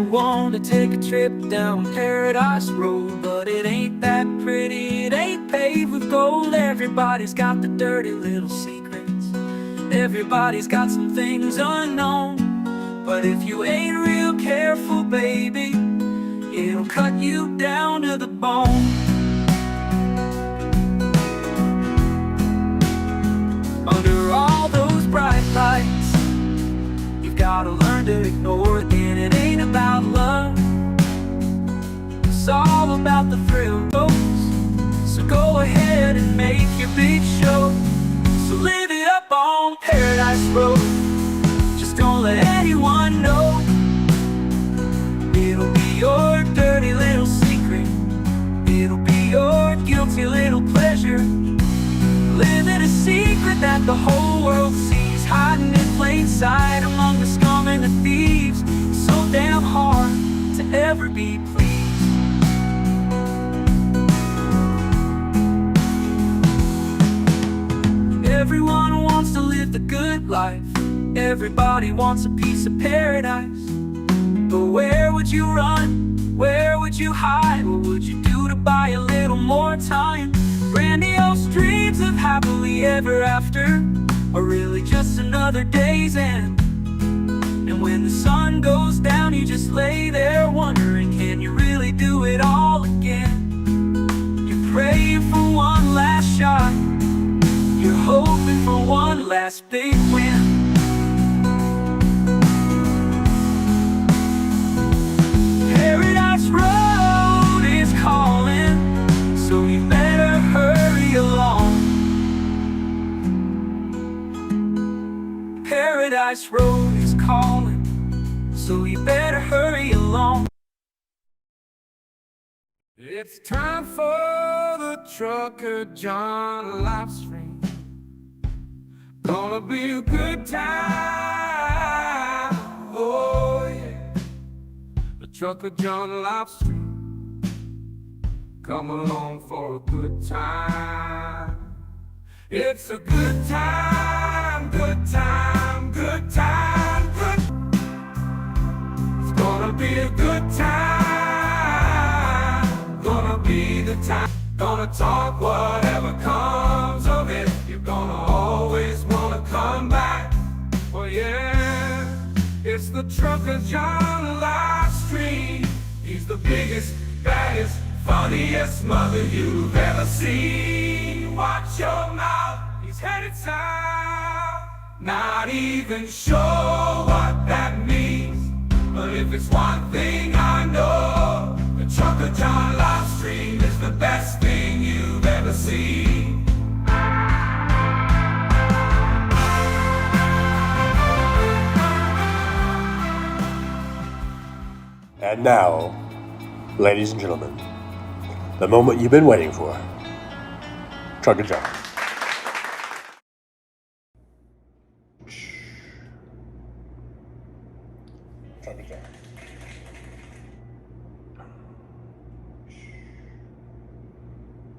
wanna take a trip down Paradise Road, but it ain't that pretty, it ain't paved with gold. Everybody's got the dirty little secrets, everybody's got some things unknown. But if you ain't real careful, baby, it'll cut you down to the bone. Under all those bright lights, you've gotta learn to ignore it. And it ain't about love, it's all about the thrill. So go ahead and make your big show. So live it up on Paradise Road, just don't let anyone know. It'll be your dirty little secret, it'll be your guilty little pleasure. Living a secret that the whole world sees, hiding in plain sight among the scum and the thieves. So damn hard to ever be pleased. Everyone wants to live the good life, everybody wants a piece of paradise. But where would you run? Where would you hide? What would you do to buy a little more time? Grandiose dreams of happily ever after are really just another day's end. And when the sun goes down, you just lay there wondering, can you really do it all again? You're praying for one last shot, you're hoping for one last big win. Paradise Road is calling, so you better hurry along. Paradise Road is calling, so you better hurry along. It's time for the trucker John Livestream. Gonna be a good time, oh yeah. The trucker John Livestream, come along for a good time. It's a good time, good time, good time, good. It's gonna be a good time, gonna be the time. Gonna talk whatever comes of it. You're gonna always wanna come back. Oh yeah, it's the trucker John Livestream. He's the biggest, baddest, funniest mother you've ever seen. Watch your mouth, he's headed south. Not even sure what that means, but if it's one thing I know, the trucker John Livestream is the best thing you've ever seen. And now, ladies and gentlemen, the moment you've been waiting for. Trucker John. Trucker John.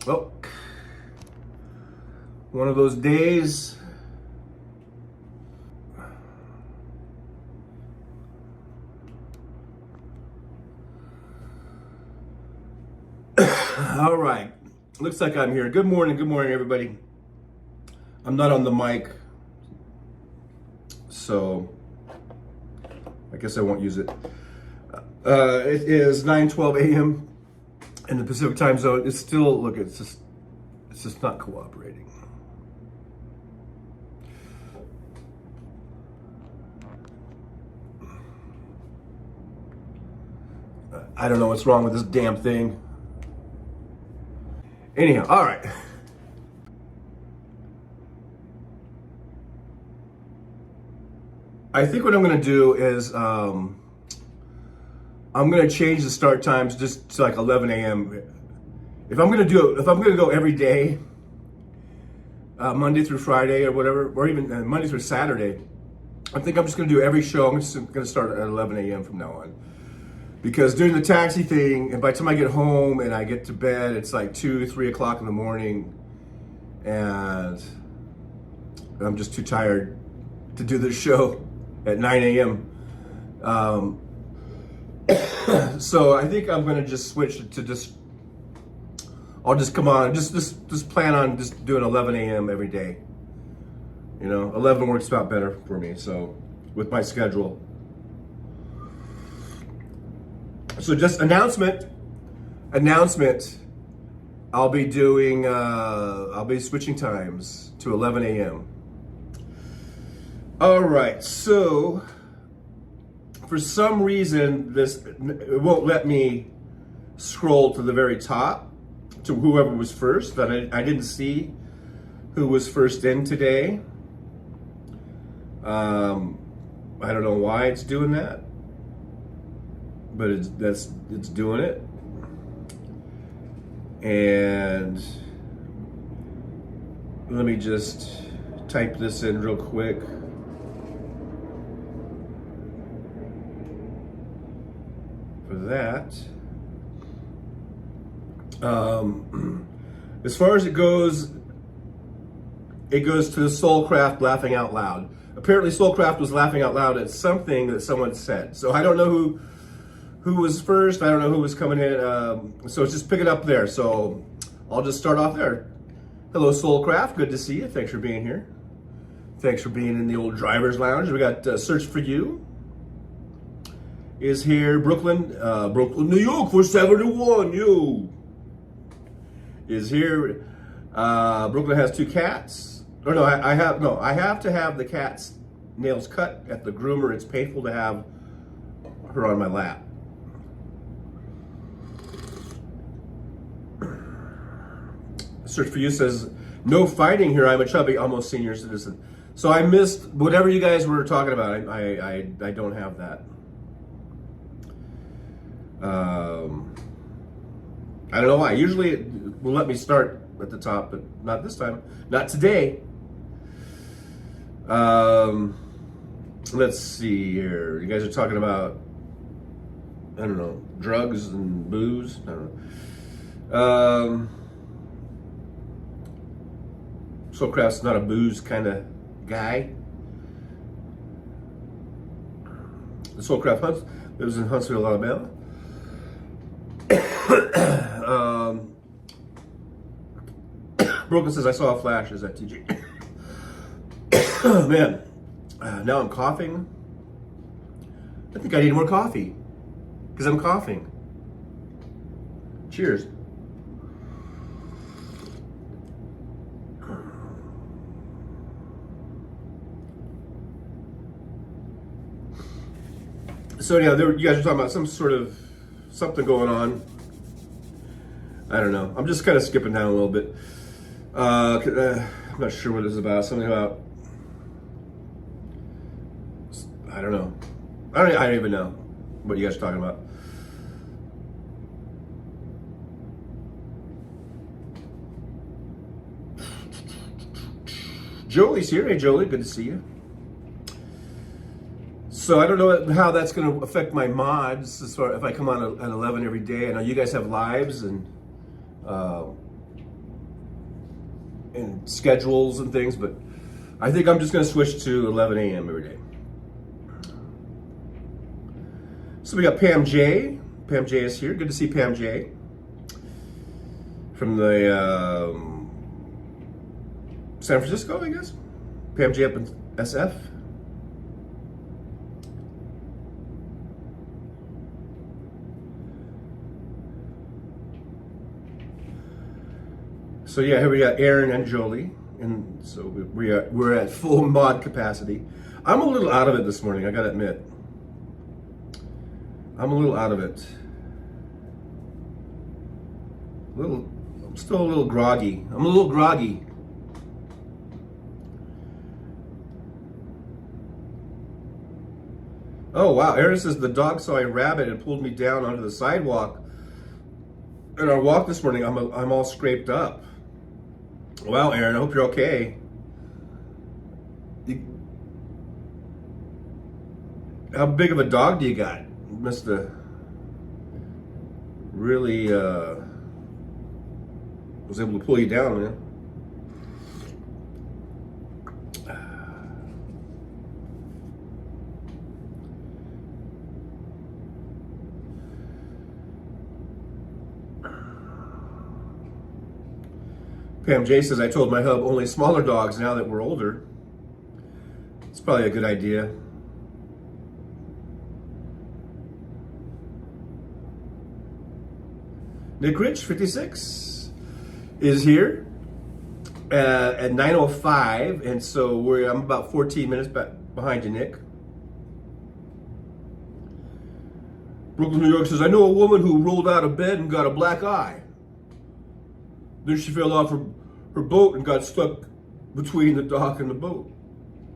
Well, one of those days. All right, looks like I'm here. Good morning, everybody. I'm not on the mic, so I guess I won't use it. It is 9:12 a.m. in the Pacific time zone. It's still, look, it's just not cooperating. I don't know what's wrong with this damn thing. Anyhow, all right. I think what I'm going to do is I'm going to change the start times just to like 11 a.m. If I'm going to go every day, Monday through Friday or whatever, or even Monday through Saturday, I think I'm just going to do every show. I'm just going to start at 11 a.m. from now on. Because doing the taxi thing, and by the time I get home and I get to bed, it's like 2, 3 o'clock in the morning, and I'm just too tired to do this show at 9 a.m. So I think I'm gonna just switch to just. I'll just come on, just plan on just doing 11 a.m. every day. 11 works about better for me. So with my schedule. So just announcement. I'll be switching times to 11 a.m. All right, so for some reason, it won't let me scroll to the very top to whoever was first. But I didn't see who was first in today. I don't know why it's doing that, but it's doing it. And let me just type this in real quick. For that, as far as it goes to the Soulcraft laughing out loud. Apparently Soulcraft was laughing out loud at something that someone said. So I don't know who was first. I don't know who was coming in. So just pick it up there. So I'll just start off there. Hello, Soulcraft. Good to see you. Thanks for being here. Thanks for being in the old driver's lounge. We got Search for You is here. Brooklyn, New York for 71. You is here. Brooklyn has 2 cats. Or no, I have to have the cat's nails cut at the groomer. It's painful to have her on my lap. Search for You says, no fighting here. I'm a chubby, almost senior citizen. So I missed whatever you guys were talking about. I don't have that. I don't know why. Usually it will let me start at the top, but not this time. Not today. Let's see here. You guys are talking about, I don't know, drugs and booze. I don't know. Soulcraft's not a booze kind of guy. The Soulcraft lives in Huntsville, Alabama. Broken says, I saw a flash. Is that TJ? Man, now I'm coughing. I think I need more coffee because I'm coughing. Cheers. So yeah, you guys are talking about some sort of something going on. I don't know. I'm just kind of skipping down a little bit. I'm not sure what it's about. Something about, I don't know. I don't even know what you guys are talking about. Jolie's here. Hey, Jolie, good to see you. So I don't know how that's going to affect my mods as far if I come on at 11 every day. I know you guys have lives and schedules and things, but I think I'm just going to switch to 11 a.m. every day. So we got Pam J. Pam J is here. Good to see Pam J. From the San Francisco, I guess. Pam J up in SF. So yeah, here we got Aaron and Jolie, and so we're at full mod capacity. I'm a little out of it this morning, I gotta admit. I'm a little out of it. I'm still a little groggy. I'm a little groggy. Oh wow, Aaron says the dog saw a rabbit and pulled me down onto the sidewalk. In our walk this morning, I'm all scraped up. Well, Aaron, I hope you're okay. How big of a dog do you got? You must have really was able to pull you down, man. Pam J says, I told my hub only smaller dogs now that we're older. It's probably a good idea. Nick Rich, 56, is here at 9:05, and so I'm about 14 minutes behind you, Nick. Brooklyn, New York says, I know a woman who rolled out of bed and got a black eye. Then she fell off her boat and got stuck between the dock and the boat.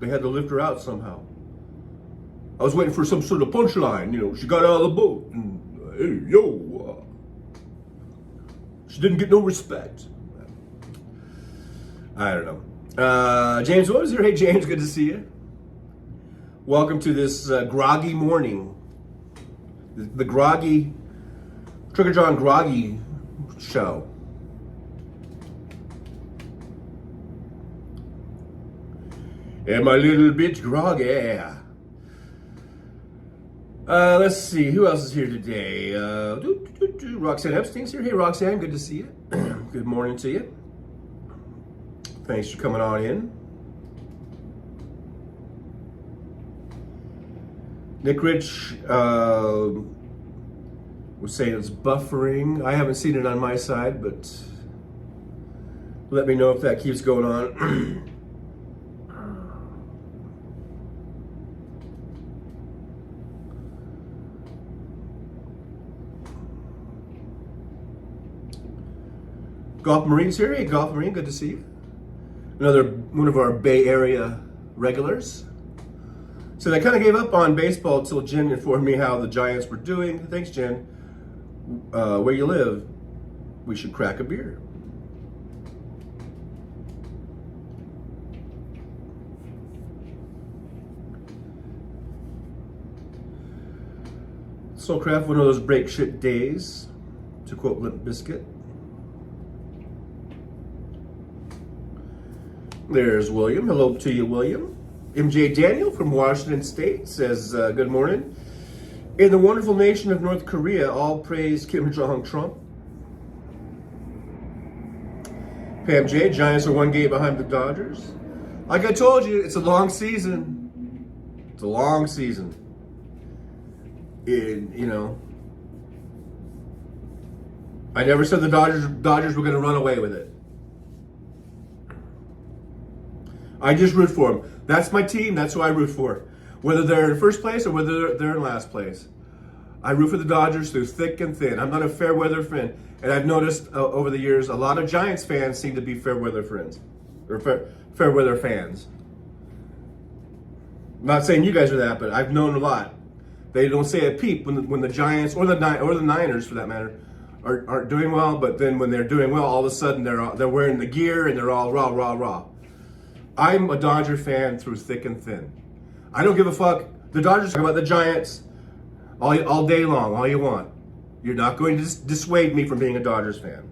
They had to lift her out somehow. I was waiting for some sort of punchline, she got out of the boat and, hey, yo. She didn't get no respect. I don't know. James Williams here. Hey, James, good to see you. Welcome to this groggy morning. The groggy, Trigger John groggy show. Am I a little bit groggy? Let's see, who else is here today? Roxanne Epstein's here. Hey, Roxanne, good to see you. Good morning to you. Thanks for coming on in. Nick Rich was saying it's buffering. I haven't seen it on my side, but let me know if that keeps going on. Golf Marine's here. Hey, Golf Marine, good to see you. Another one of our Bay Area regulars. So I kind of gave up on baseball until Jen informed me how the Giants were doing. Thanks, Jen. Where you live, we should crack a beer. Soulcraft, one of those break shit days, to quote Limp Bizkit. There's William. Hello to you, William. MJ Daniel from Washington State says, good morning. In the wonderful nation of North Korea, all praise Kim Jong-Trump. Pam J, Giants are one game behind the Dodgers. Like I told you, it's a long season. It's a long season. I never said the Dodgers were going to run away with it. I just root for them. That's my team. That's who I root for. Whether they're in first place or whether they're in last place. I root for the Dodgers through thick and thin. I'm not a fair weather friend. And I've noticed over the years, a lot of Giants fans seem to be fair weather friends. Or fair weather fans. I'm not saying you guys are that, but I've known a lot. They don't say a peep when the Giants, or the Niners for that matter, aren't doing well. But then when they're doing well, all of a sudden they're wearing the gear and they're all rah, rah, rah. I'm a Dodger fan through thick and thin. I don't give a fuck. The Dodgers talk about the Giants all day long, all you want. You're not going to dissuade me from being a Dodgers fan.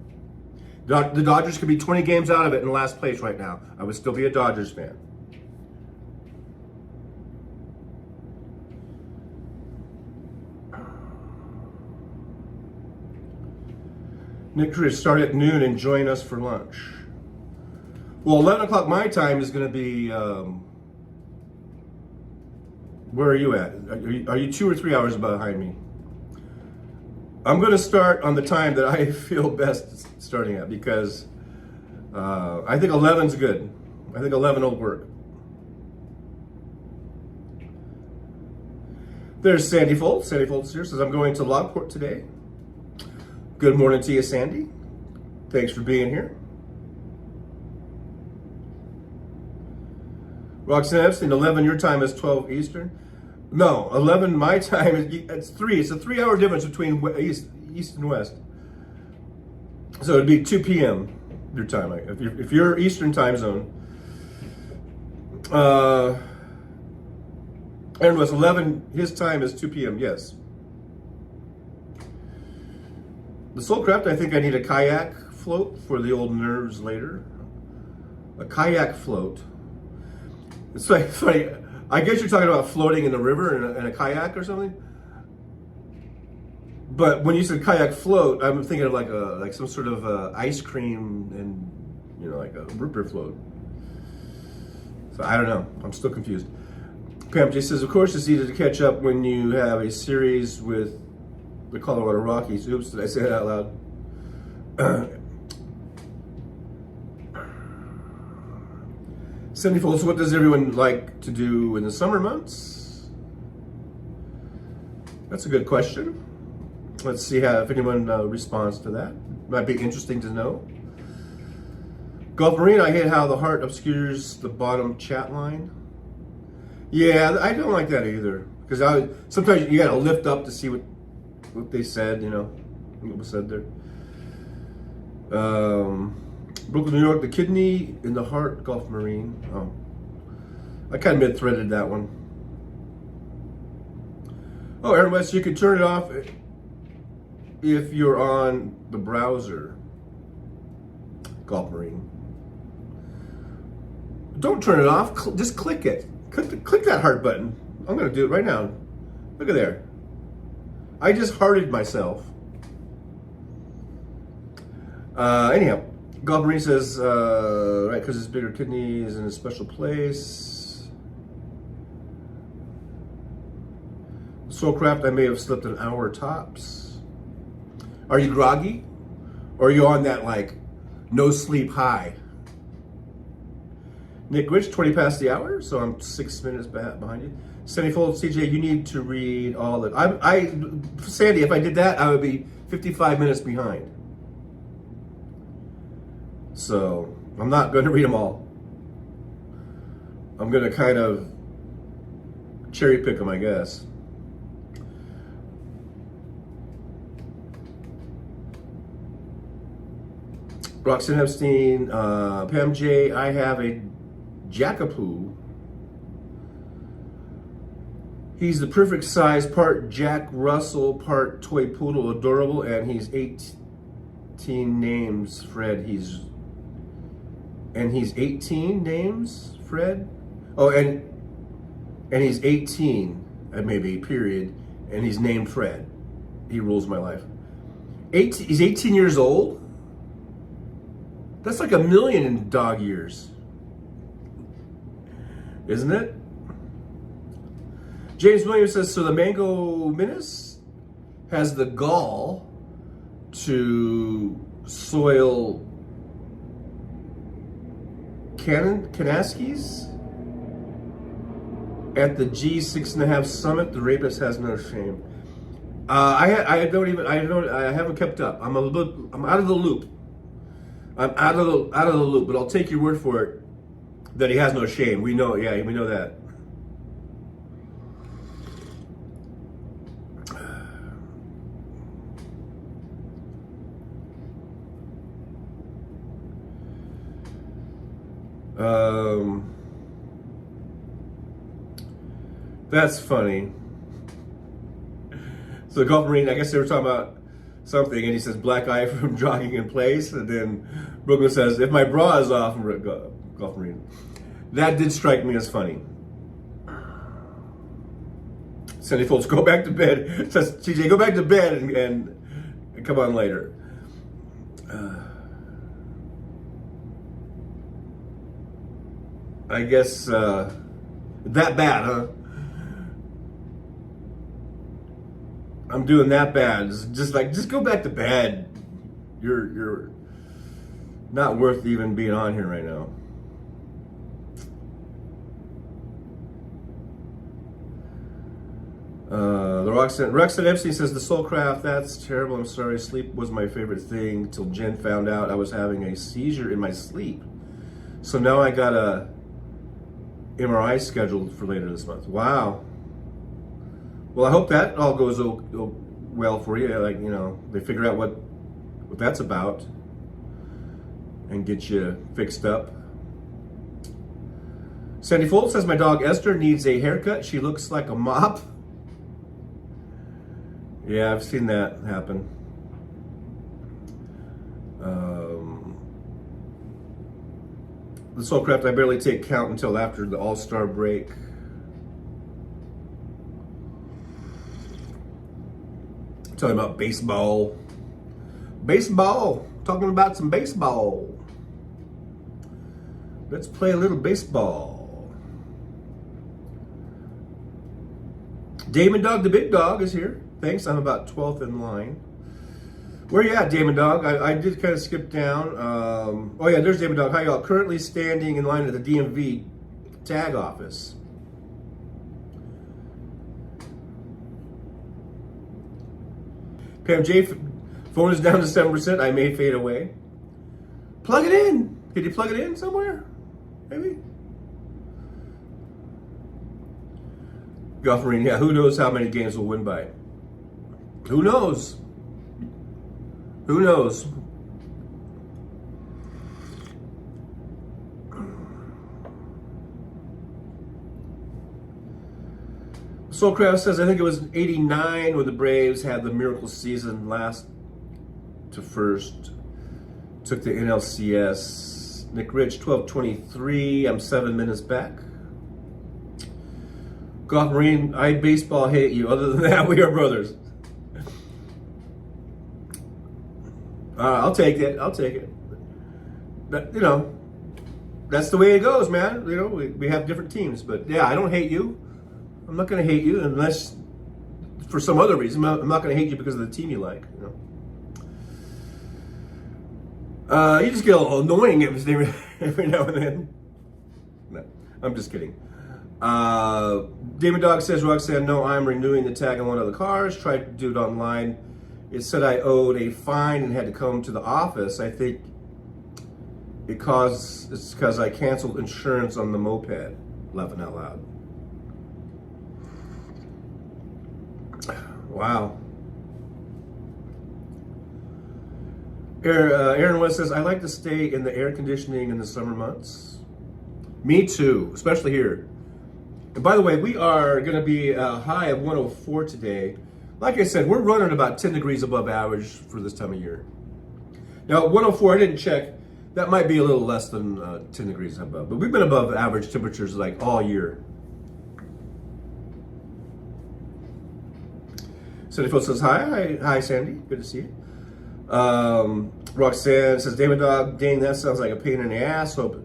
The Dodgers could be 20 games out of it in last place right now. I would still be a Dodgers fan. Nick Chris, start at noon and join us for lunch. Well, 11 o'clock my time is going to be, where are you at? Are you 2 or 3 hours behind me? I'm going to start on the time that I feel best starting at because I think 11's good. I think 11 will work. There's Sandy Foltz. Sandy Foltz here says, I'm going to Lockport today. Good morning to you, Sandy. Thanks for being here. Roxanne Epstein, 11 your time is 12 Eastern. No, 11 my time it's 3. It's a 3-hour difference between East and West. So it'd be 2 p.m. your time. If you're Eastern time zone. Aaron was 11, his time is 2 p.m., yes. The Soulcraft, I think I need a kayak float for the old nerves later. A kayak float. It's like funny. I guess you're talking about floating in the river in a kayak or something. But when you said kayak float, I'm thinking of like some sort of ice cream and like a root beer float. So I don't know. I'm still confused. Pam J says, of course it's easy to catch up when you have a series with the Colorado Rockies. Oops, did I say that out loud? 70 folds, what does everyone like to do in the summer months? That's a good question. Let's see if anyone responds to that. Might be interesting to know. Golf Marine, I hate how the heart obscures the bottom chat line. Yeah, I don't like that either. Because sometimes you gotta lift up to see what they said, what was said there. Brooklyn, New York, the kidney in the heart, Golf Marine. Oh, I kind of mid-threaded that one. Oh, Aaron West, you can turn it off if you're on the browser, Golf Marine. Don't turn it off. Just click it. Click that heart button. I'm going to do it right now. Look at there. I just hearted myself. Anyhow, Golf Marine says, right, because his bigger kidney is in a special place. Soulcraft, I may have slept an hour tops. Are you groggy? Or are you on that, no sleep high? Nick Rich, 20 past the hour, so I'm 6 minutes behind you. Sandy Fold, CJ, you need to read all of it. Sandy, if I did that, I would be 55 minutes behind. So, I'm not going to read them all. I'm going to kind of cherry pick them, I guess. Roxanne Epstein, Pam J, I have a Jackapoo. He's the perfect size, part Jack Russell, part toy poodle, adorable, and he's 18 names, Fred. He's 18 names, Fred? Oh, and he's 18, maybe, period, and he's named Fred. He rules my life. He's 18 years old? That's like 1 million in dog years. Isn't it? James Williams says, so the Mango Menace has the gall to soil Kanaskis at the G6.5 summit. The rapist has no shame. I haven't kept up. I'm out of the loop. I'm out of the loop, but I'll take your word for it that he has no shame. We know, we know that. That's funny. So Golf Marine, I guess they were talking about something, and he says black eye from jogging in place, and then Brooklyn says, if my bra is off, Golf Marine. That did strike me as funny. Sandy Folds, go back to bed. Says TJ, go back to bed and come on later. I guess that bad, huh? I'm doing that bad. Just go back to bed. You're not worth even being on here right now. The Roxanne Epstein says the Soulcraft, that's terrible. I'm sorry. Sleep was my favorite thing till Jen found out I was having a seizure in my sleep. So now I got a MRI scheduled for later this month. Wow. Well, I hope that all goes well for you. They figure out what that's about and get you fixed up. Sandy Fold says my dog Esther needs a haircut. She looks like a mop. Yeah, I've seen that happen. The Soulcraft, I barely take count until after the All-Star break. Talking about baseball. Baseball. Talking about some baseball. Let's play a little baseball. Damon Dog, the big dog, is here. Thanks, I'm about 12th in line. Where you at, Damon Dog? I did kind of skip down. Oh yeah, there's Damon Dog. Hi y'all. Currently standing in line at the DMV tag office. Pam J, phone is down to 7%. I may fade away. Plug it in. Did you plug it in somewhere? Maybe. Golf Marine, yeah, who knows how many games we'll win by? Who knows? Who knows? Soulcraft says, I think it was 89 when the Braves had the miracle season last to first. Took the NLCS. Nick Rich, 12:23. I'm 7 minutes back. Golf Marine, I baseball hate you. Other than that, we are brothers. I'll take it. I'll take it. But, you know, that's the way it goes, man. You know, we have different teams. But, yeah, I don't hate you. I'm not going to hate you unless for some other reason. I'm not going to hate you because of the team you like, you know. You just get a little annoying every now and then. No, I'm just kidding. Damon Dog says, Roxanne, no, I'm renewing the tag on one of the cars. Tried to do it online. It said I owed a fine and had to come to the office. I think it's because I canceled insurance on the moped. Laughing out loud. Wow. Aaron West says, I like to stay in the air conditioning in the summer months. Me too, especially here. And by the way, we are going to be a high of 104 today. Like I said, we're running about 10 degrees above average for this time of year. Now, 104, I didn't check. That might be a little less than 10 degrees above. But we've been above average temperatures like all year. Sandy Phil says, hi, Sandy. Good to see you. Roxanne says, Damon Dog, dang, that sounds like a pain in the ass. Hope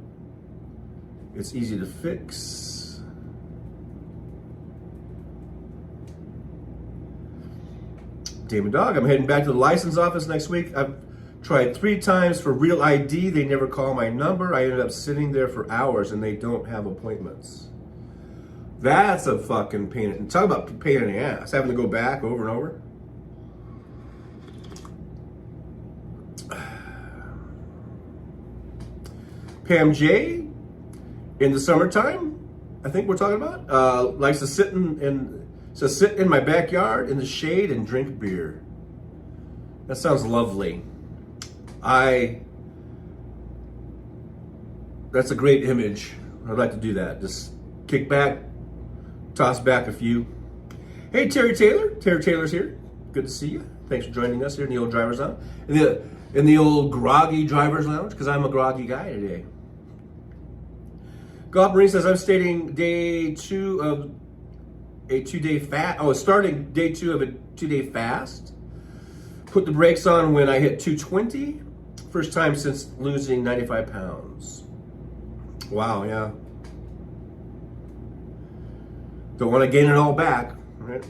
it's easy to fix. Damon Dog, I'm heading back to the license office next week. I've tried 3 times for real ID. They never call my number. I ended up sitting there for hours and they don't have appointments. That's a fucking pain. Talk about pain in the ass. Having to go back over and over. Pam J, in the summertime, I think we're talking about, likes to sit in my backyard in the shade and drink beer. That sounds lovely. That's a great image. I'd like to do that. Just kick back, toss back a few. Hey, Terry Taylor. Terry Taylor's here. Good to see you. Thanks for joining us here in the old driver's lounge. In the old groggy driver's lounge, because I'm a groggy guy today. Golf Marine says, I'm stating day 2 of a 2-day fast. Oh, starting day 2 of a 2-day fast. Put the brakes on when I hit 220. First time since losing 95 pounds. Wow, yeah. Don't want to gain it all back, right?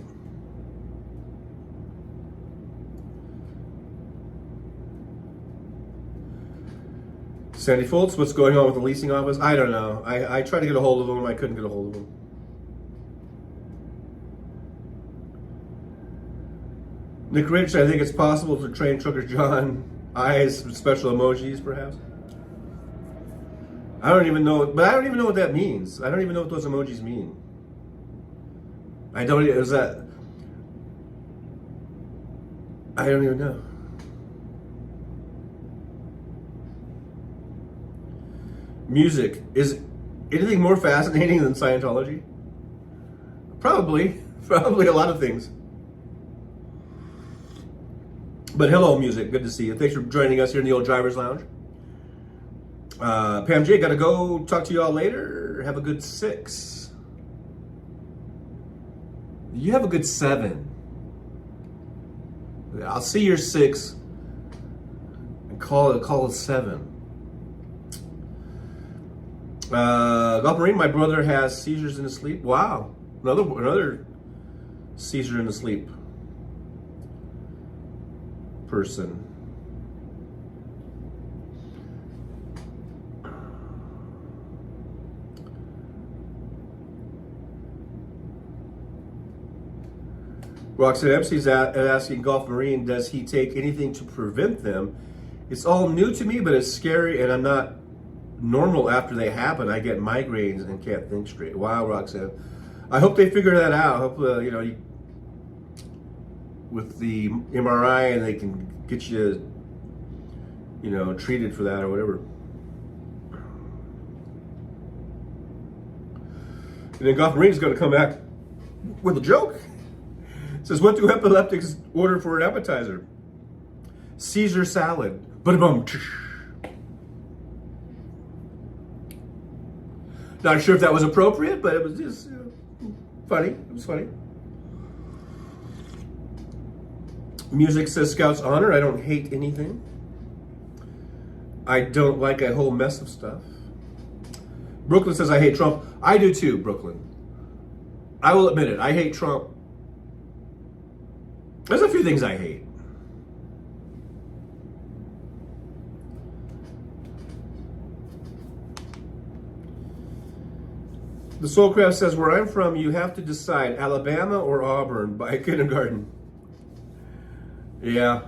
Sandy Foltz, what's going on with the leasing office? I don't know. I tried to get a hold of them. I couldn't get a hold of them. Nick Rich, I think it's possible to train Trucker John eyes with special emojis, perhaps. I don't even know what that means. I don't even know what those emojis mean. I don't even know. Music. Is anything more fascinating than Scientology? Probably a lot of things. But hello, music. Good to see you. Thanks for joining us here in the old driver's lounge. Pam J, gotta go. Talk to you all later. Have a good 6. You have a good 7. I'll see your 6 and call it 7. Golf Marine, my brother has seizures in his sleep. Wow. Another seizure in the sleep person. Roxanne MC's asking Golf Marine, does he take anything to prevent them? It's all new to me, but it's scary, and I'm not normal after they happen. I get migraines and can't think straight. Wow, Roxanne. I hope they figure that out. I hope, with the MRI, and they can get you, treated for that or whatever. And then Golf Marine's going to come back with a joke. It says, what do epileptics order for an appetizer? Caesar salad. Ba-da-bum. Not sure if that was appropriate, but it was just funny. It was funny. Music says Scout's honor. I don't hate anything. I don't like a whole mess of stuff. Brooklyn says I hate Trump. I do too, Brooklyn. I will admit it. I hate Trump. There's a few things I hate. The Soulcraft says, where I'm from, you have to decide Alabama or Auburn by kindergarten. Yeah.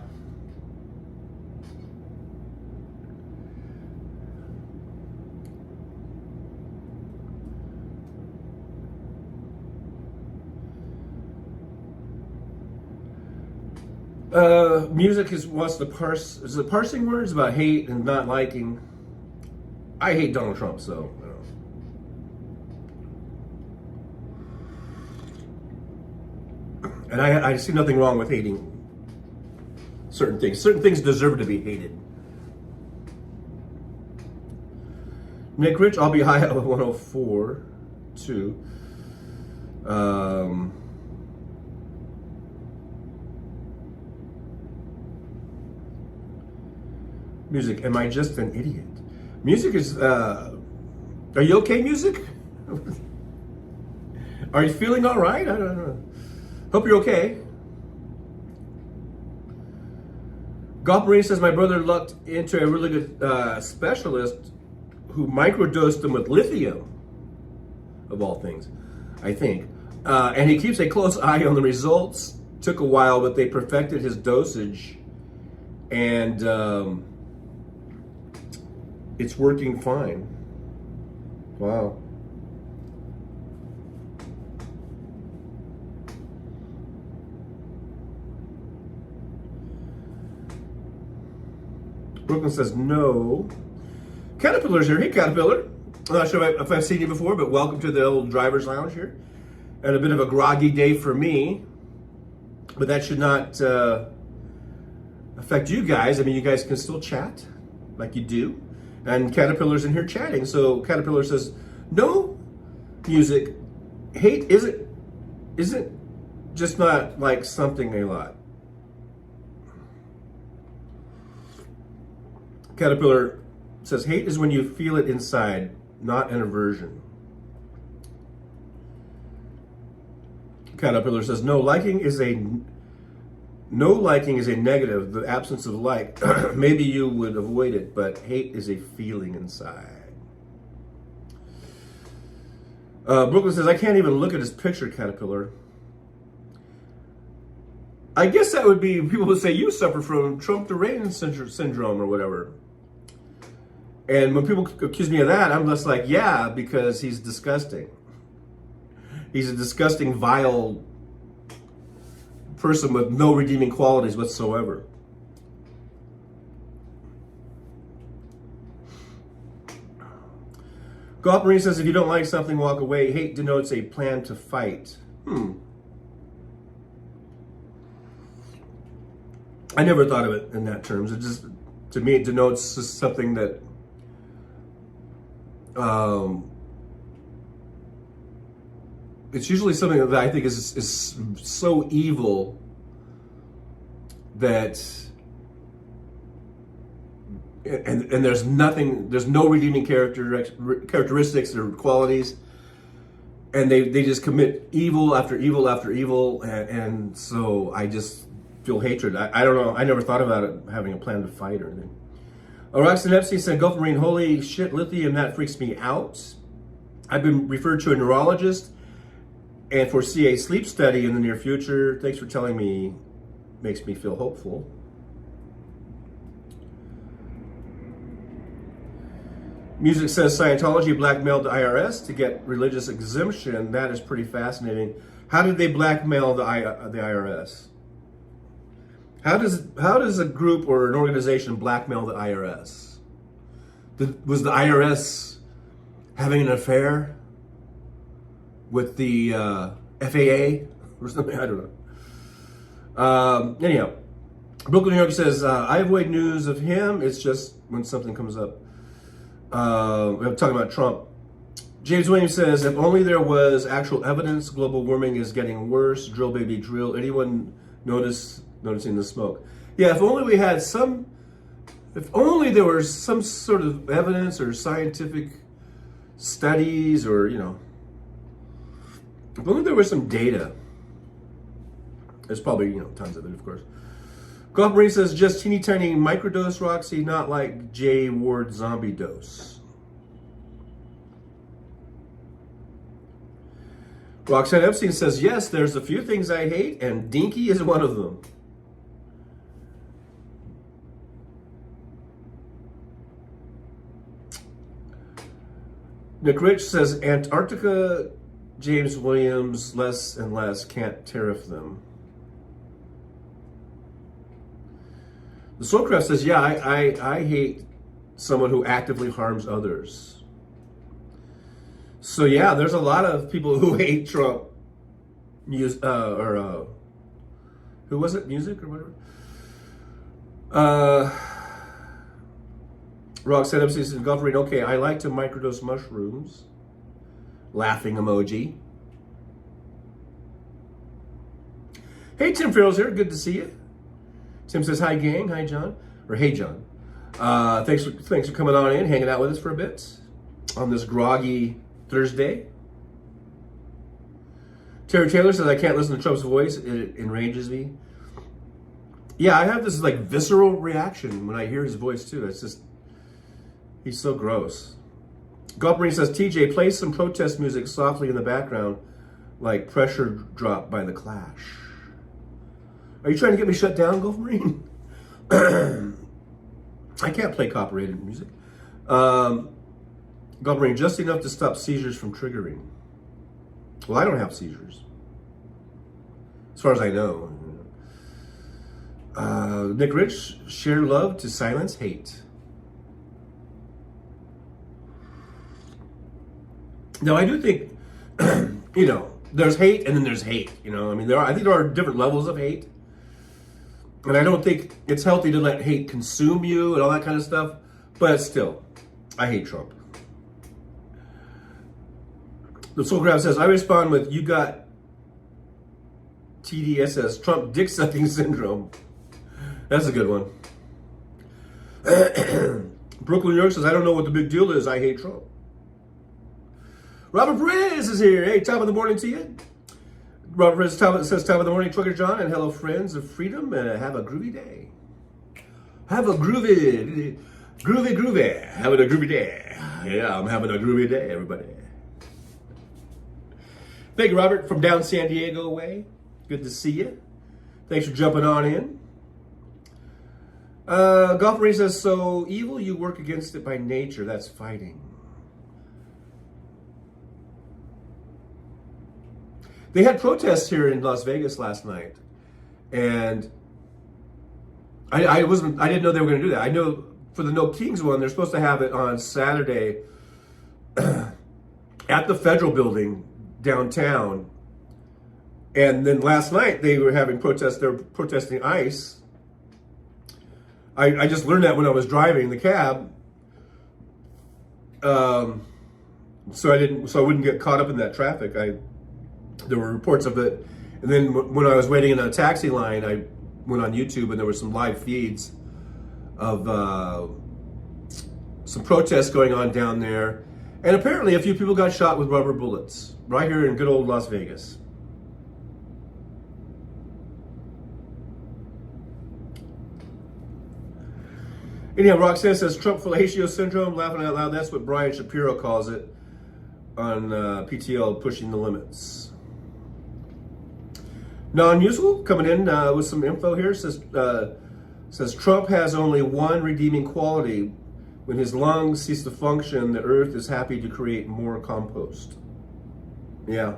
Music wants to parse. Is it parsing words about hate and not liking? I hate Donald Trump, so. And I see nothing wrong with hating certain things. Certain things deserve to be hated. Nick Rich, I'll be high at 104, too. Music, am I just an idiot? Music is, are you okay, music? Are you feeling all right? I don't know. Hope you're okay. Golf Marine says, my brother looked into a really good specialist who microdosed him with lithium, of all things, I think. And he keeps a close eye on the results. Took a while, but they perfected his dosage. And it's working fine. Wow. Brooklyn says no. Caterpillar's here. Hey, Caterpillar. I'm not sure if I've seen you before, but welcome to the old driver's lounge here. And a bit of a groggy day for me, but that should not affect you guys. I mean, you guys can still chat like you do. And Caterpillar's in here chatting. So Caterpillar says, no music. Hate isn't just not like something a lot. Caterpillar says, hate is when you feel it inside, not an aversion. Caterpillar says, no liking is a negative, the absence of like. Maybe you would avoid it, but hate is a feeling inside. Brooklyn says, I can't even look at his picture, Caterpillar. I guess that would be, people would say you suffer from Trump derangement syndrome or whatever. And when people accuse me of that, I'm just like, yeah, because he's disgusting. He's a disgusting, vile person with no redeeming qualities whatsoever. Golf Marine says, if you don't like something, walk away. Hate denotes a plan to fight. I never thought of it in that terms. It just, to me, it denotes something that it's usually something that I think is so evil that and there's nothing, there's no redeeming characteristics or qualities, and they just commit evil after evil after evil, and so I just feel hatred. I don't know. I never thought about it having a plan to fight or anything. Roxanne Epstein said, Gulf Marine, holy shit, lithium, that freaks me out. I've been referred to a neurologist and foresee a sleep study in the near future. Thanks for telling me. Makes me feel hopeful. Music says Scientology blackmailed the IRS to get religious exemption. That is pretty fascinating. How did they blackmail the IRS? How does a group or an organization blackmail the IRS? Was the IRS having an affair with the FAA or something? I don't know. Anyhow, Brooklyn, New York says, I avoid news of him. It's just when something comes up. I'm talking about Trump. James Williams says, if only there was actual evidence, global warming is getting worse. Drill, baby, drill. Anyone noticing the smoke? Yeah, if only we had if only there was some sort of evidence or scientific studies, or, if only there was some data. There's probably, tons of it, of course. Golf Marine says, just teeny tiny microdose, Roxy, not like J Ward zombie dose. Roxanne Epstein says, yes, there's a few things I hate, and Dinky is one of them. Nick Rich says, Antarctica, James Williams, less and less, can't tariff them. The Soulcraft says, yeah, I hate someone who actively harms others. So yeah, there's a lot of people who hate Trump. Who was it? Music or whatever? Roxanne Epstein says, Golf Marine, okay, I like to microdose mushrooms. Laughing emoji. Hey, Tim Farrell's here. Good to see you. Tim says, hi, gang. Hi, John. Or hey, John. Thanks for coming on in, hanging out with us for a bit on this groggy Thursday. Terry Taylor says, I can't listen to Trump's voice. It enrages me. Yeah, I have this visceral reaction when I hear his voice too. It's just, he's so gross. Golf Marine says, TJ, play some protest music softly in the background, like Pressure Drop by The Clash. Are you trying to get me shut down, Golf Marine? I can't play copyrighted music. Golf Marine, just enough to stop seizures from triggering. Well, I don't have seizures, as far as I know. Nick Rich, share love to silence hate. Now, I do think, there's hate and then there's hate. I think there are different levels of hate. And I don't think it's healthy to let hate consume you and all that kind of stuff. But still, I hate Trump. The Soul Crab says, I respond with, you got TDSS, Trump dick sucking syndrome. That's a good one. Brooklyn, New York says, I don't know what the big deal is. I hate Trump. Robert Perez is here. Hey, top of the morning to you. Robert Perez says, top of the morning, Trucker John, and hello, friends of freedom, and have a groovy day. Have a groovy. Having a groovy day. Yeah, I'm having a groovy day, everybody. Thank you, Robert, from down San Diego way. Good to see you. Thanks for jumping on in. Golf Marine says, so evil, you work against it by nature. That's fighting. They had protests here in Las Vegas last night, and I didn't know they were going to do that. I know for the No Kings one, they're supposed to have it on Saturday at the Federal Building downtown, and then last night they were having protests. They were protesting ICE. I just learned that when I was driving the cab, so I wouldn't get caught up in that traffic. There were reports of it, and then when I was waiting in a taxi line, I went on YouTube and there were some live feeds of some protests going on down there. And apparently a few people got shot with rubber bullets right here in good old Las Vegas. Anyhow, Roxanne says Trump fellatio syndrome, laughing out loud. That's what Brian Shapiro calls it on PTL, pushing the limits. Non-musical coming in with some info here. Says Trump has only one redeeming quality. When his lungs cease to function, the earth is happy to create more compost. Yeah.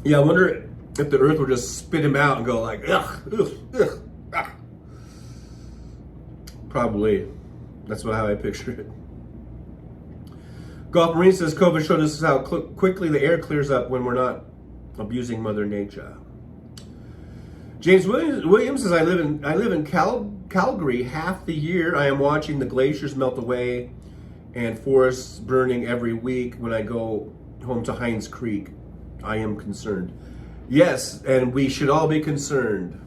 Yeah, I wonder if the earth will just spit him out and go like, ugh, ugh, ugh, ah. Probably. That's how I picture it. Golf Marine says COVID showed us how quickly the air clears up when we're not abusing Mother Nature. James Williams says I live in Calgary half the year. I am watching the glaciers melt away and forests burning every week. When I go home to Hines Creek, I am concerned. Yes, and we should all be concerned.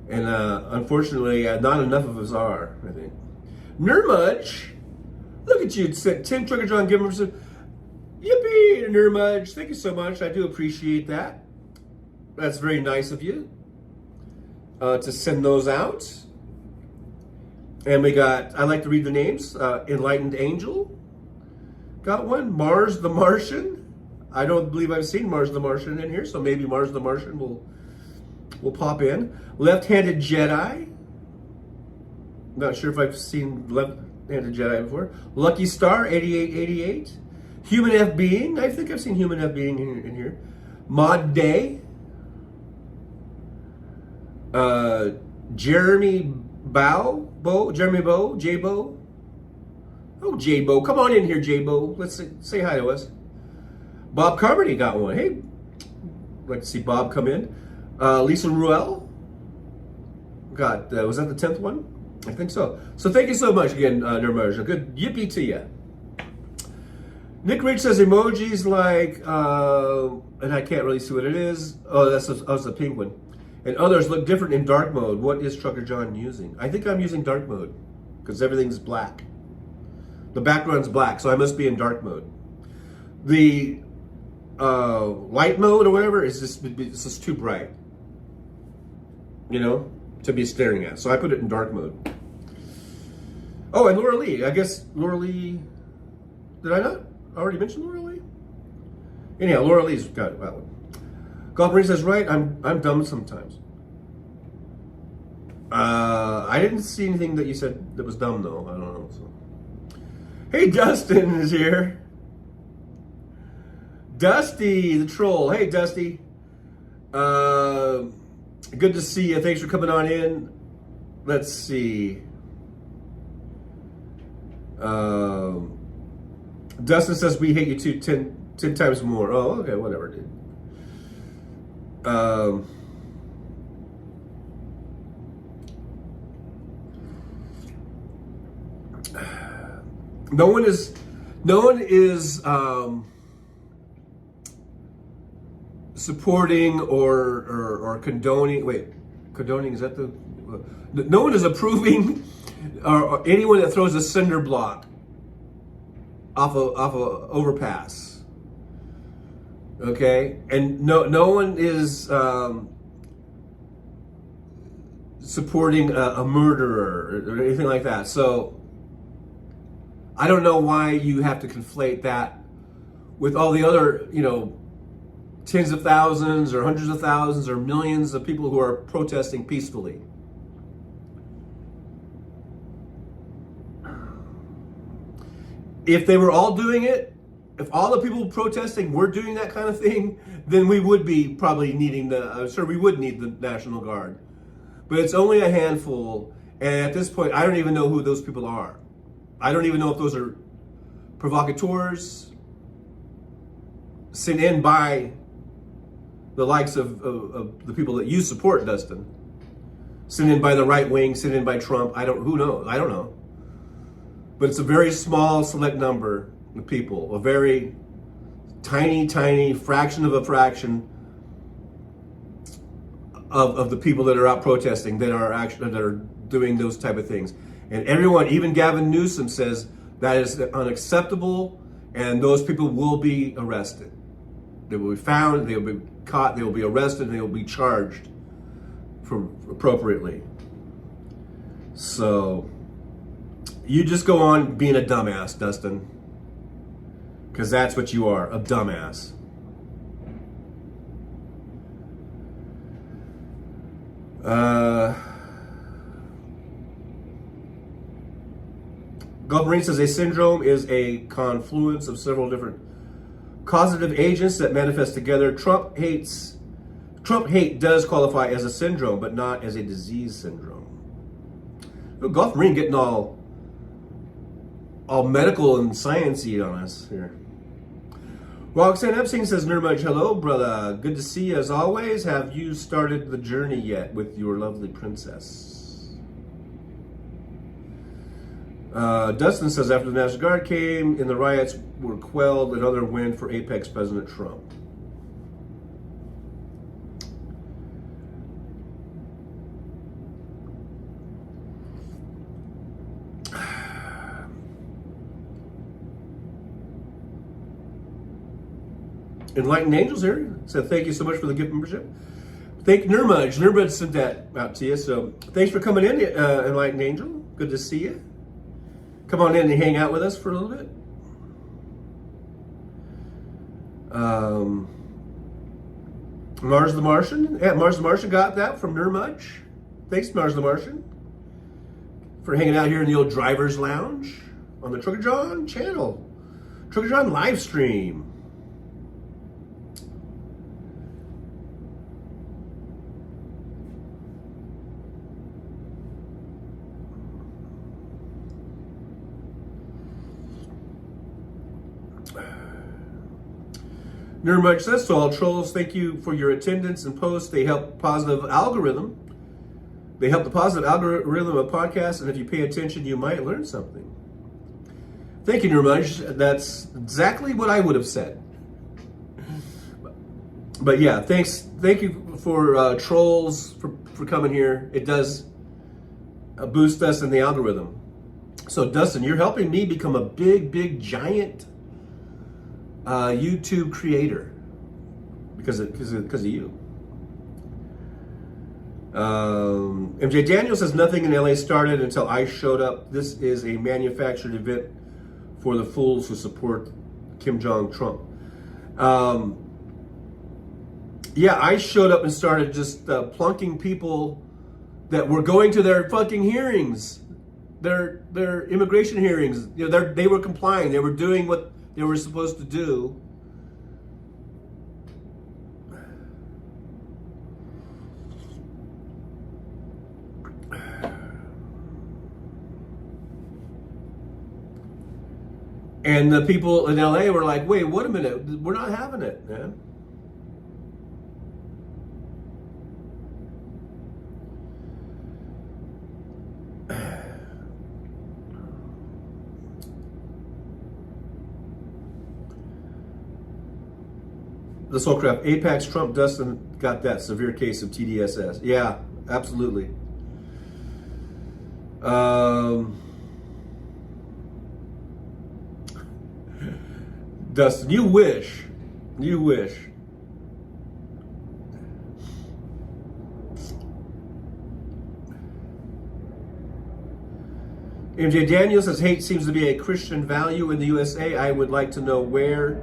And unfortunately, not enough of us are, I think. Nurmudge, look at you, Tim Trucker John Gibbons. Yippee, Nurmudge. Thank you so much. I do appreciate that. That's very nice of you to send those out. And we got, I like to read the names. Enlightened Angel got one. Mars the Martian. I don't believe I've seen Mars the Martian in here, so maybe Mars the Martian will pop in. Left-handed Jedi. Not sure if I've seen Left-handed Jedi before. Lucky Star 8888. Human F Being. I think I've seen Human F Being in here. Mod Day. Jeremy Bo, J-Bo. Oh, J-Bo, come on in here, J-Bo. Let's say hi to us. Bob Carmody got one. Hey, I'd like to see Bob come in. Lisa Ruel got, was that the 10th one? I think so. So thank you so much again, Nirmaj. Good yippee to you. Nick Rich says emojis like, and I can't really see what it is. Oh, that's a penguin. And others look different in dark mode. What is Trucker John using? I think I'm using dark mode because everything's black. The background's black, so I must be in dark mode. The light mode or whatever is just too bright, you know, to be staring at. So I put it in dark mode. Oh, and Laura Lee. I guess Laura Lee. Did I not already mention Laura Lee? Anyhow, Laura Lee's got that one. Golf Marine says, right, I'm dumb sometimes. I didn't see anything that you said that was dumb, though. I don't know. So. Hey, Dustin is here. Dusty, the troll. Hey, Dusty. Good to see you. Thanks for coming on in. Let's see. Dustin says, we hate you too 10 times more. Oh, okay, whatever, dude. No one is supporting or condoning. Wait, condoning, is that the? No one is approving or anyone that throws a cinder block off a overpass. Okay, and no one is supporting a murderer or anything like that. So I don't know why you have to conflate that with all the other, you know, tens of thousands or hundreds of thousands or millions of people who are protesting peacefully. If they were all doing it, if all the people protesting were doing that kind of thing, then we would be probably needing I'm sure we would need the National Guard. But it's only a handful, and at this point, I don't even know who those people are. I don't even know if those are provocateurs sent in by the likes of the people that you support, Dustin. Sent in by the right wing, sent in by Trump. Who knows? I don't know. But it's a very small, select number of people, a very tiny fraction of a fraction of the people that are out protesting that are doing those type of things. And everyone, even Gavin Newsom, says that is unacceptable, and those people will be arrested. They will be found, they will be caught, they will be arrested, and they will be charged for appropriately. So you just go on being a dumbass, Dustin, because that's what you are, a dumbass. Gulf Marine says a syndrome is a confluence of several different causative agents that manifest together. Trump hate does qualify as a syndrome, but not as a disease syndrome. Gulf Marine getting all medical and sciencey on us here. Roxanne Epstein says, Nurmudge, hello, brother. Good to see you as always. Have you started the journey yet with your lovely princess? Dustin says, after the National Guard came and the riots were quelled, another win for Apex President Trump. Enlightened Angels here said, thank you so much for the gift membership. Thank Nurmudge. Nurmudge sent that out to you. So thanks for coming in, Enlightened Angel. Good to see you. Come on in and hang out with us for a little bit. Mars the Martian. Yeah, Mars the Martian got that from Nurmudge. Thanks, Mars the Martian, for hanging out here in the old driver's lounge on the Trucker John channel. Trucker John Livestream. Nurmudge says, to all trolls, thank you for your attendance and posts. They help positive algorithm. They help the positive algorithm of podcasts, and if you pay attention, you might learn something. Thank you, Nurmudge. That's exactly what I would have said. But yeah, thanks. Thank you for trolls for coming here. It does boost us in the algorithm. So Dustin, you're helping me become a big, giant YouTube creator because of you. MJ Daniel says, nothing in LA started until I showed up. This is a manufactured event for the fools who support Kim Jong-Trump. Yeah, I showed up and started just plunking people that were going to their fucking hearings, their immigration hearings. You know, they were complying. They were doing what they were supposed to do. And the people in LA were like, wait, wait a minute, we're not having it, man. The Soulcraft, Apex Trump Dustin got that severe case of TDSS. Yeah, absolutely. Dustin, you wish. MJ Daniel says, hate seems to be a Christian value in the USA. I would like to know where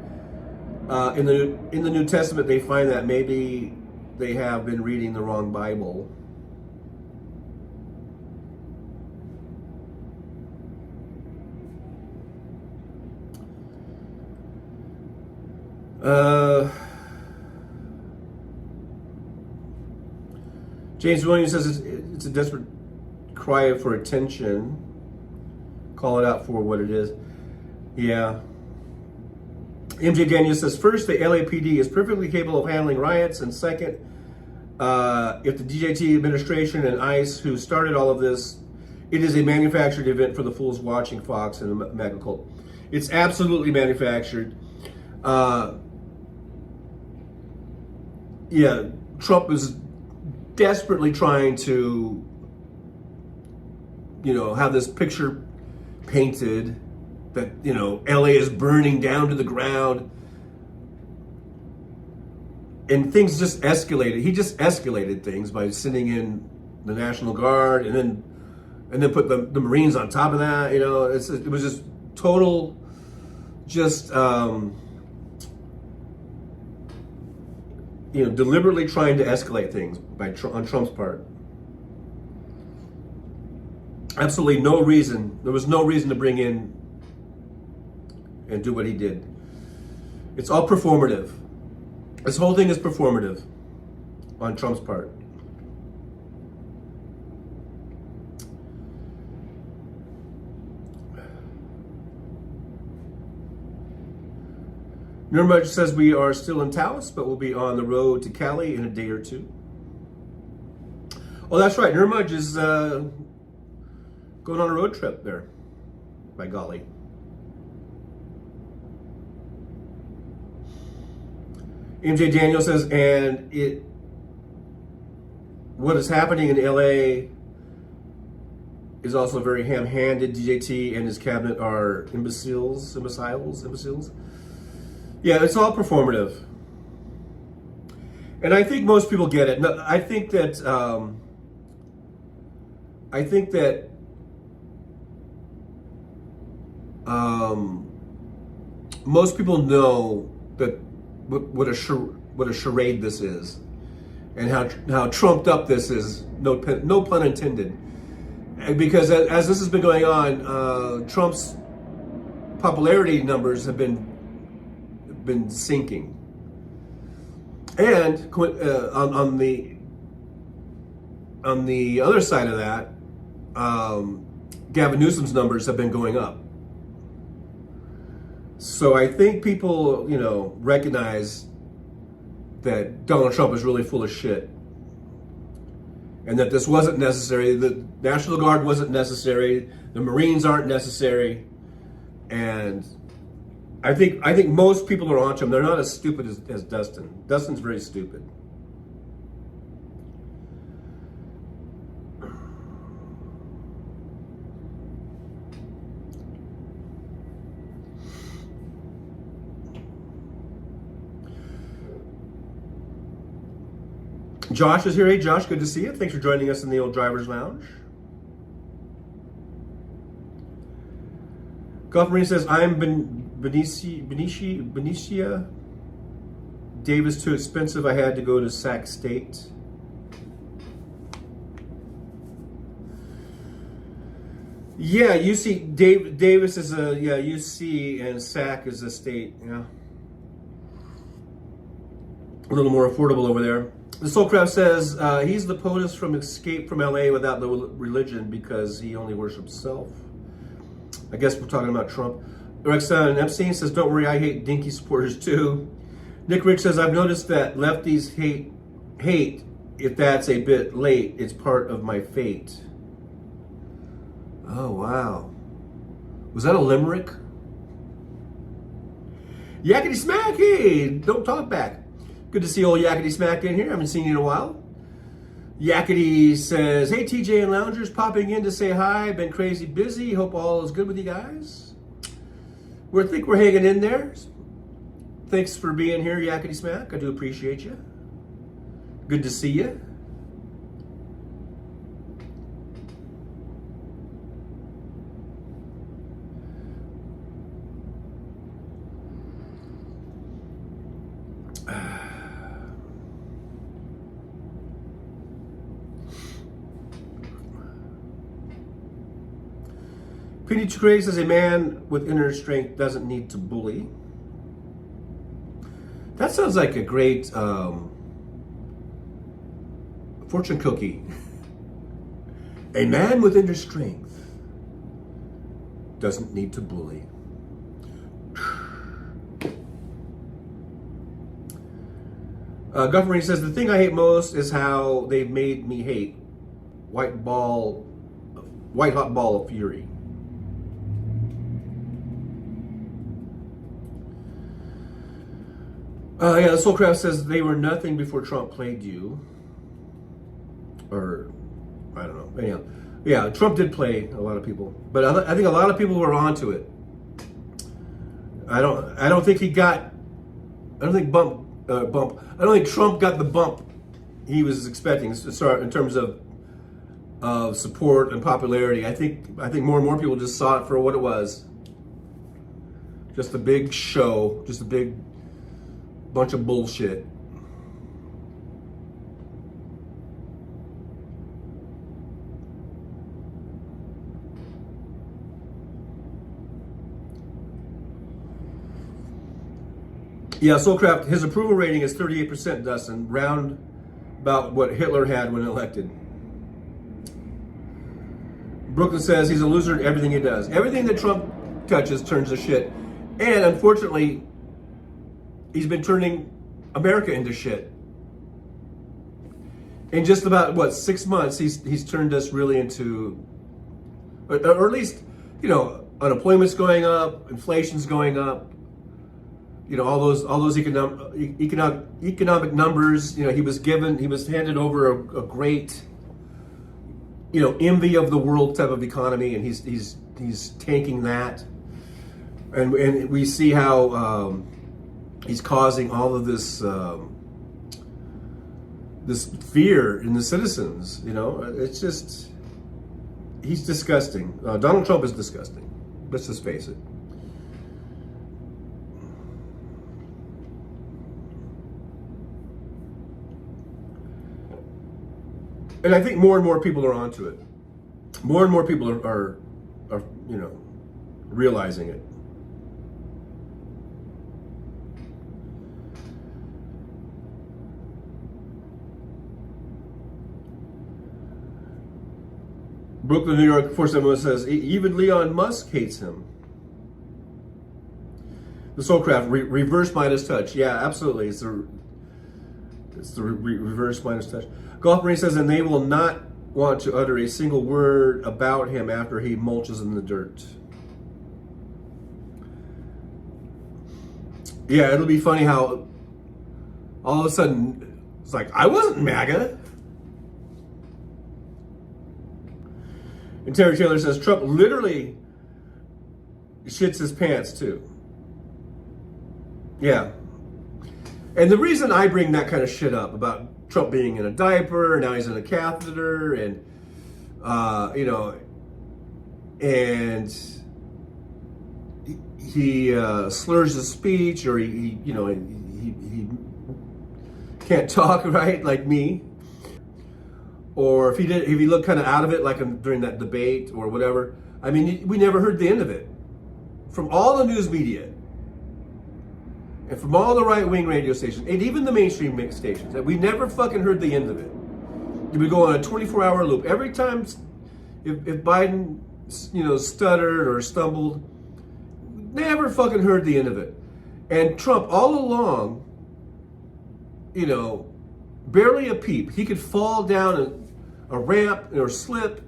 in the New Testament they find that. Maybe they have been reading the wrong Bible. James Williams says it's a desperate cry for attention. Call it out for what it is. Yeah. MJ Daniels says, first, the LAPD is perfectly capable of handling riots, and second, if the DJT administration and ICE, who started all of this, it is a manufactured event for the fools watching Fox and the MAGA cult. It's absolutely manufactured. Yeah, Trump is desperately trying to have this picture painted that, LA is burning down to the ground. And things just escalated. He just escalated things by sending in the National Guard and then put the Marines on top of that. It was just total, deliberately trying to escalate things on Trump's part. Absolutely no reason. There was no reason to bring in and do what he did. It's all performative. This whole thing is performative on Trump's part. Nirmaj says we are still in Taos, but we'll be on the road to Cali in a day or two. Oh, that's right. Nirmaj is going on a road trip there, by golly. MJ Daniel says, what is happening in LA is also very ham-handed. DJT and his cabinet are imbeciles. Yeah, it's all performative. And I think most people get it. No, I think that most people know that what a charade this is, and how trumped up this is. No pun intended. Because as this has been going on, Trump's popularity numbers have been sinking, and on the other side of that, Gavin Newsom's numbers have been going up. So I think people, recognize that Donald Trump is really full of shit, and that this wasn't necessary. The National Guard wasn't necessary. The Marines aren't necessary, and I think most people are onto him. They're not as stupid as Dustin. Dustin's very stupid. Josh is here. Hey, Josh, good to see you. Thanks for joining us in the old driver's lounge. Golf Marine says, I'm Benicia. Davis too expensive. I had to go to Sac State. Yeah, UC Davis is UC, and Sac is a state. Yeah, a little more affordable over there. The Soulcraft says he's the POTUS from Escape from LA without the religion because he only worships self. I guess we're talking about Trump. Rexon Epstein says, don't worry, I hate dinky supporters too. Nick Rich says, I've noticed that lefties hate if that's a bit late. It's part of my fate. Oh, wow. Was that a limerick? Yakety smack, hey, don't talk back. Good to see old Yakety Smack in here. I haven't seen you in a while. Yakety says, hey, TJ and Loungers, popping in to say hi. Been crazy busy. Hope all is good with you guys. I think we're hanging in there. Thanks for being here, Yakety Smack. I do appreciate you. Good to see you. Penny Craig says, a man with inner strength doesn't need to bully. That sounds like a great fortune cookie. A man with inner strength doesn't need to bully. Guffrey says, the thing I hate most is how they've made me hate. White hot ball of fury. Yeah, the Soulcraft says they were nothing before Trump played you. Or, I don't know. Anyhow. Yeah, Trump did play a lot of people, but I think a lot of people were onto it. I don't think he got. I don't think I don't think Trump got the bump he was expecting in terms of support and popularity. I think more and more people just saw it for what it was. Just a big show, just a big bunch of bullshit. Yeah, Soulcraft, his approval rating is 38%, Dustin, round about what Hitler had when elected. Brooklyn says he's a loser at everything he does. Everything that Trump touches turns to shit. And unfortunately, he's been turning America into shit. In just about, 6 months, he's turned us really into, or at least, unemployment's going up, inflation's going up. All those economic numbers. He was handed over a great, envy of the world type of economy, and he's tanking that, and we see how he's causing all of this this fear in the citizens. It's just, he's disgusting. Donald Trump is disgusting. Let's just face it. And I think more and more people are onto it. More and more people are realizing it. Brooklyn, New York, 471 says, even Elon Musk hates him. The Soulcraft, reverse Midas touch. Yeah, absolutely. It's the reverse Midas touch. Golf Marine says, and they will not want to utter a single word about him after he mulches in the dirt. Yeah, it'll be funny how all of a sudden it's like, I wasn't MAGA. And Terry Taylor says, Trump literally shits his pants too. Yeah. And the reason I bring that kind of shit up about Trump being in a diaper, now he's in a catheter, and and he slurs his speech, or he can't talk right like me, or if he looked kind of out of it like during that debate or whatever. I mean, we never heard the end of it from all the news media. And from all the right-wing radio stations, and even the mainstream stations, we never fucking heard the end of it. We go on a 24-hour loop. Every time, if Biden, stuttered or stumbled, never fucking heard the end of it. And Trump, all along, barely a peep. He could fall down a ramp or slip,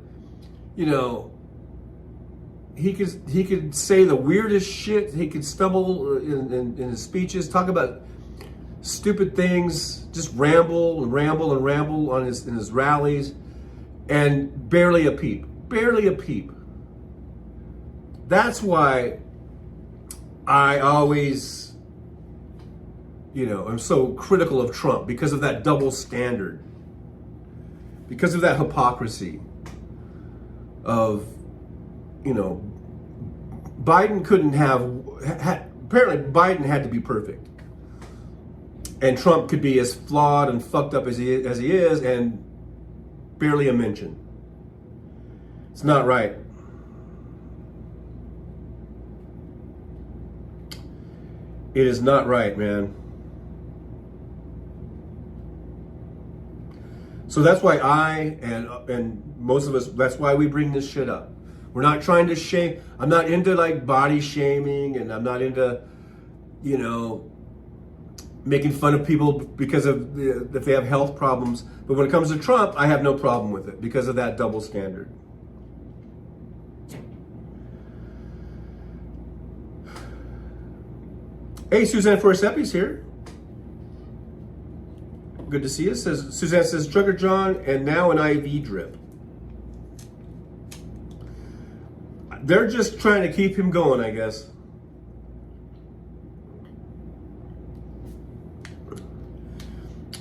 He could say the weirdest shit. He could stumble in his speeches, talk about stupid things, just ramble in his rallies, and barely a peep. Barely a peep. That's why I always, am so critical of Trump, because of that double standard, because of that hypocrisy of, Biden couldn't apparently Biden had to be perfect. And Trump could be as flawed and fucked up as he is, and barely a mention. It's not right. It is not right, man. So that's why I and most of us, that's why we bring this shit up. We're not trying to shame. I'm not into body shaming, and I'm not into, making fun of people because of if they have health problems. But when it comes to Trump, I have no problem with it because of that double standard. Hey, Suzanne Forsepi's here. Good to see you. Suzanne says, Trucker John, and now an IV drip. they're just trying to keep him going, I guess.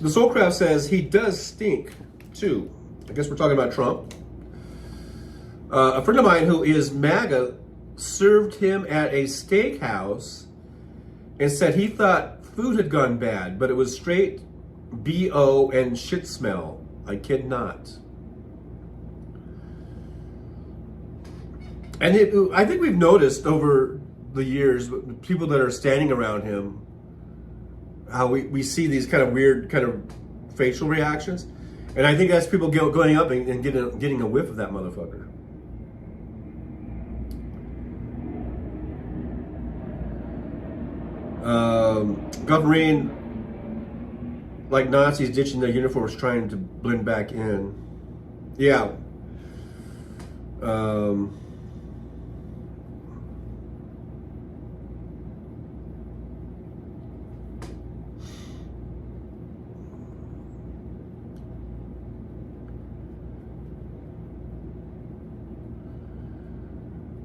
The Soulcraft says he does stink too. I guess we're talking about Trump. A friend of mine who is MAGA served him at a steakhouse and said he thought food had gone bad, but it was straight BO and shit smell. I kid not. And I think we've noticed over the years, people that are standing around him, how we see these kind of weird kind of facial reactions. And I think that's people going up and getting a whiff of that motherfucker. Gulf Marine, like Nazis ditching their uniforms, trying to blend back in. Yeah.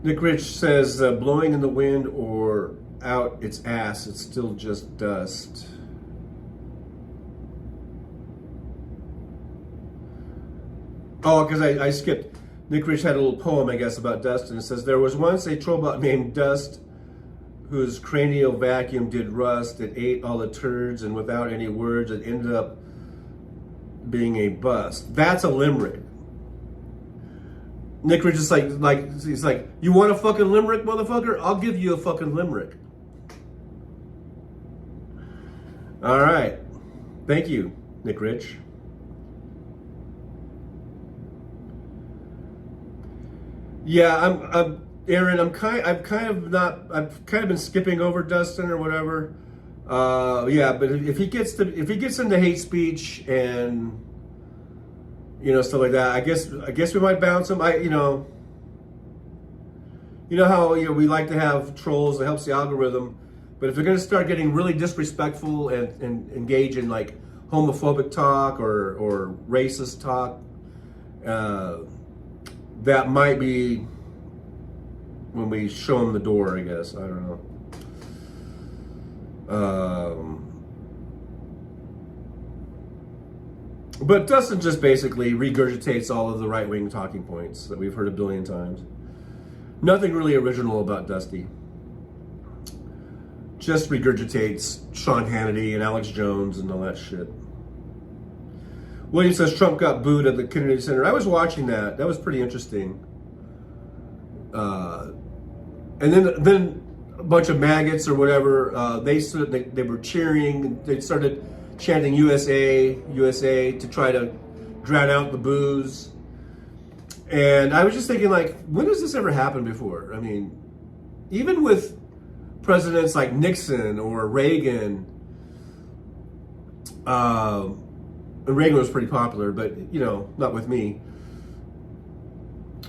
Nick Rich says, blowing in the wind or out its ass, it's still just dust. Oh, because I skipped. Nick Rich had a little poem, I guess, about dust, and it says, there was once a trobot named Dust whose cranial vacuum did rust. It ate all the turds, and without any words, it ended up being a bust. That's a limerick. Nick Rich is he's like, you want a fucking limerick, motherfucker? I'll give you a fucking limerick. All right. Thank you, Nick Rich. Yeah, I'm Aaron. I've kind of been skipping over Dustin or whatever. Yeah, but if he gets into hate speech and stuff like that, I guess we might bounce him. You know how we like to have trolls that helps the algorithm, but if they're going to start getting really disrespectful and engage in like homophobic talk or racist talk, that might be when we show them the door, I guess. I don't know. But Dustin just basically regurgitates all of the right-wing talking points that we've heard a billion times. Nothing really original about Dusty. Just regurgitates Sean Hannity and Alex Jones and all that shit. William says Trump got booed at the Kennedy Center. I was watching that. That was pretty interesting. And then a bunch of maggots or whatever, they were cheering. They started chanting USA, USA to try to drown out the boos. And I was just thinking, like, when has this ever happened before? I mean, even with presidents like Nixon or Reagan, and Reagan was pretty popular, but, not with me.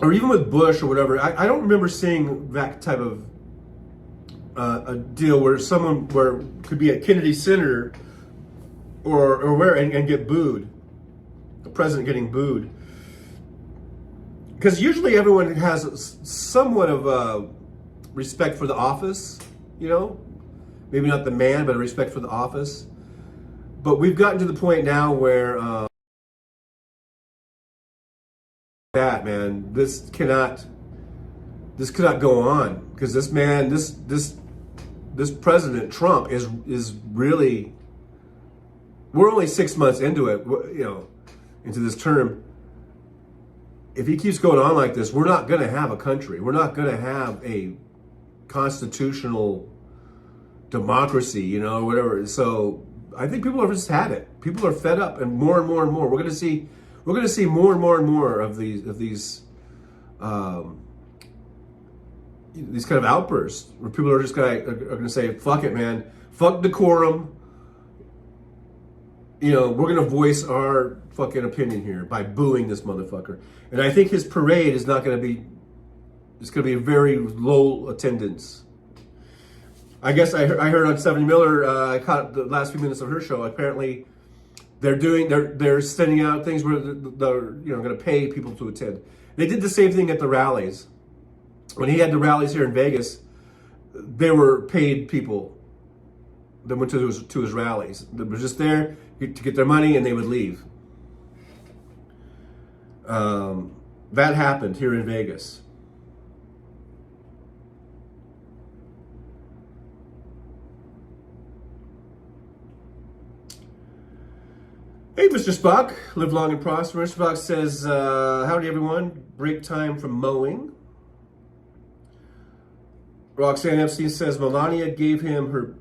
Or even with Bush or whatever, I don't remember seeing that type of a deal where could be at Kennedy Center or where and get booed, the president getting booed. Because usually everyone has somewhat of respect for the office, maybe not the man, but a respect for the office. But we've gotten to the point now where this cannot go on, because this man, this President Trump is really. We're only 6 months into it, into this term. If he keeps going on like this, we're not going to have a country. We're not going to have a constitutional democracy, whatever. So I think people have just had it. People are fed up, and more and more and more. We're going to see more and more and more of these kind of outbursts where people are just going to say, "Fuck it, man. Fuck decorum." We're going to voice our fucking opinion here by booing this motherfucker. And I think his parade is not going to be, it's going to be a very low attendance. I guess I heard on Stephanie Miller, I caught the last few minutes of her show, apparently they're sending out things where they're going to pay people to attend. They did the same thing at the rallies. when he had the rallies here in Vegas, they were paid people that went to his rallies. They were just there to get their money and they would leave. That happened here in Vegas. Hey, Mr. Spock, live long and prosper. Mr. Spock says, howdy everyone, break time from mowing. Roxanne Epstein says, Melania gave him her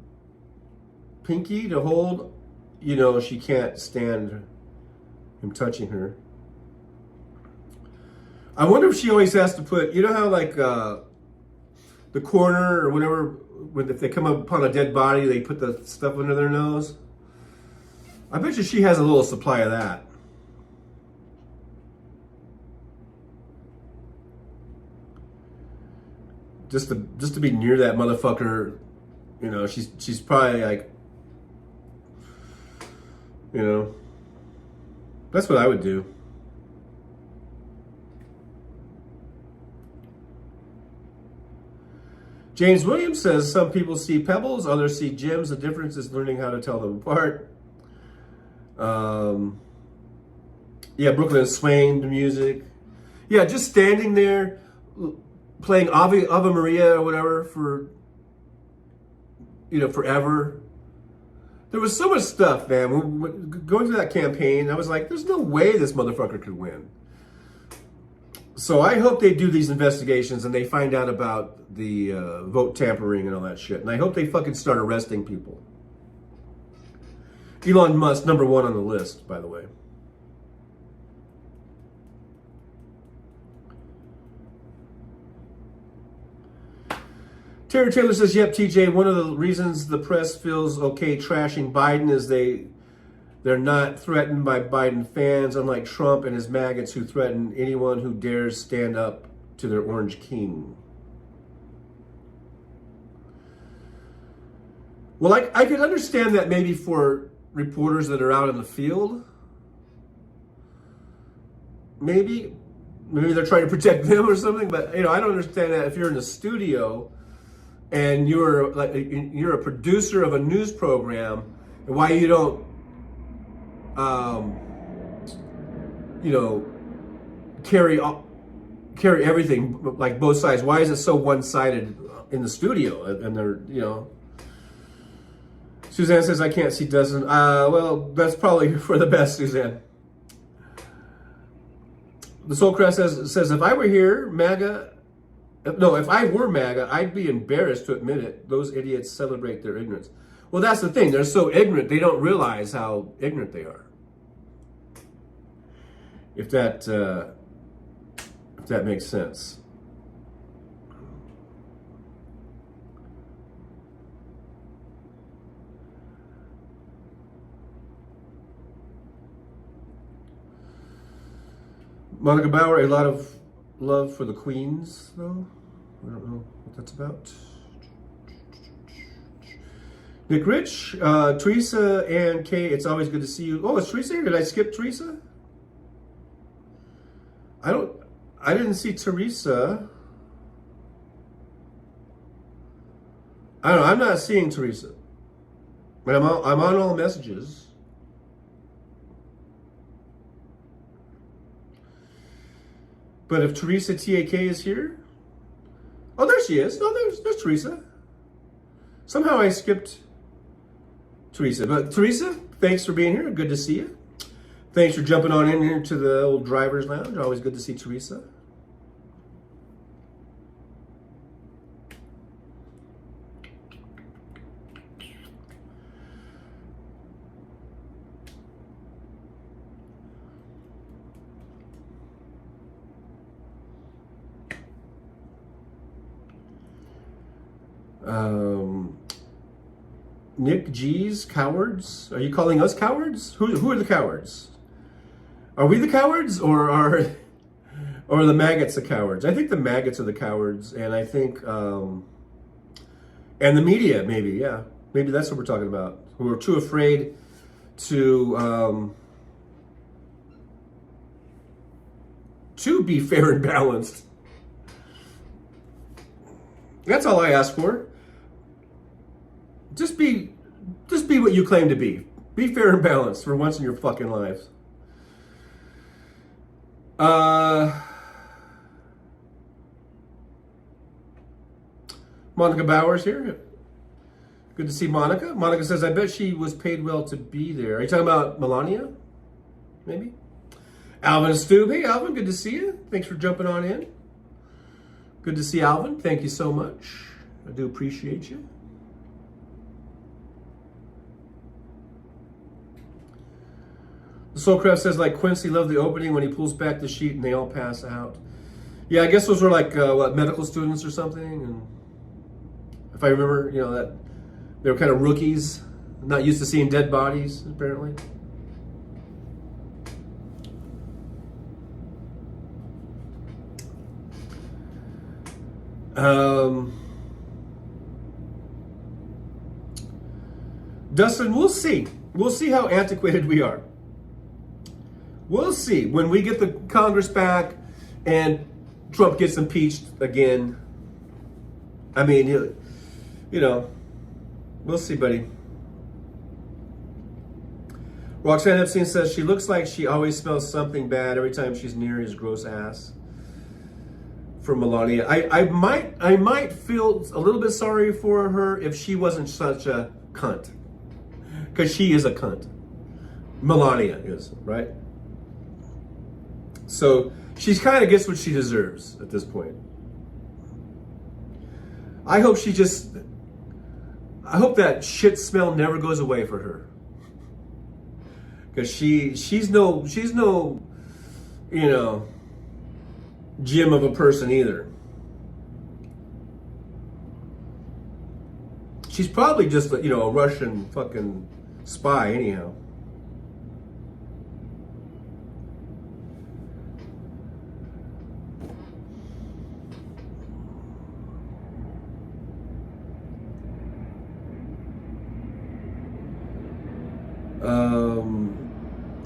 pinky to hold. You know, she can't stand him touching her. I wonder if she always has to put, you know how like the coroner or whatever, if they come upon a dead body, they put the stuff under their nose? I bet you she has a little supply of that. Just to be near that motherfucker, you know, she's probably like, you know, that's what I would do. James Williams says some people see pebbles, others see gems. The difference is learning how to tell them apart. Yeah, Brooklyn is swaying to music. Yeah, just standing there playing Ave Maria or whatever for, you know, forever. There was so much stuff, man. Going through that campaign, I was like, there's no way this motherfucker could win. So I hope they do these investigations and they find out about the vote tampering and all that shit. And I hope they fucking start arresting people. Elon Musk, number one on the list, by the way. Terry Taylor says, yep, TJ, one of the reasons the press feels okay trashing Biden is they're not threatened by Biden fans, unlike Trump and his maggots who threaten anyone who dares stand up to their orange king. Well, I could understand that maybe for reporters that are out in the field. Maybe they're trying to protect them or something, but you know, I don't understand that if you're in the studio and you're a producer of a news program, and why you don't you know, carry everything, like both sides. Why is it so one-sided in the studio? And they're, you know, Suzanne says, I can't see doesn't. Well, that's probably for the best, Suzanne. The Soulcrest says, if I were here, if I were MAGA, I'd be embarrassed to admit it. Those idiots celebrate their ignorance. Well, that's the thing. They're so ignorant, they don't realize how ignorant they are. If that makes sense. Monica Bauer, a lot of love for the Queens, though. I don't know what that's about. Nick Rich, Teresa and Kay, it's always good to see you. Oh, is Teresa here? Did I skip Teresa? I didn't see Teresa. I don't know, I'm not seeing Teresa. But I'm on all messages. But if Teresa TAK is here, oh, there she is. Oh, there's Teresa. Somehow I skipped Teresa. But Teresa, thanks for being here. Good to see you. Thanks for jumping on in here to the old driver's lounge. Always good to see Teresa. Nick G's cowards. Are you calling us cowards? Who are the cowards? Are we the cowards, or are the maggots the cowards? I think the maggots are the cowards, and I think and the media maybe, yeah, maybe that's what we're talking about. Who are too afraid to be fair and balanced. That's all I ask for. Just be what you claim to be. Be fair and balanced for once in your fucking lives. Monica Bowers here. Good to see Monica. Monica says, I bet she was paid well to be there. Are you talking about Melania? Maybe? Alvin Stube. Hey, Alvin, good to see you. Thanks for jumping on in. Good to see Alvin. Thank you so much. I do appreciate you. The Soulcraft says, like Quincy loved the opening when he pulls back the sheet and they all pass out. Yeah, I guess those were like, medical students or something. And if I remember, that they were kind of rookies, not used to seeing dead bodies, apparently. Dustin, we'll see. We'll see how antiquated we are. We'll see when we get the Congress back and Trump gets impeached again. I mean, we'll see, buddy. Roxanne Epstein says she looks like she always smells something bad every time she's near his gross ass. For Melania, I might feel a little bit sorry for her if she wasn't such a cunt, because she is a cunt. Melania is, right? So she kind of gets what she deserves at this point. I hope that shit smell never goes away for her, because she's no gem of a person either. She's probably just a Russian fucking spy anyhow.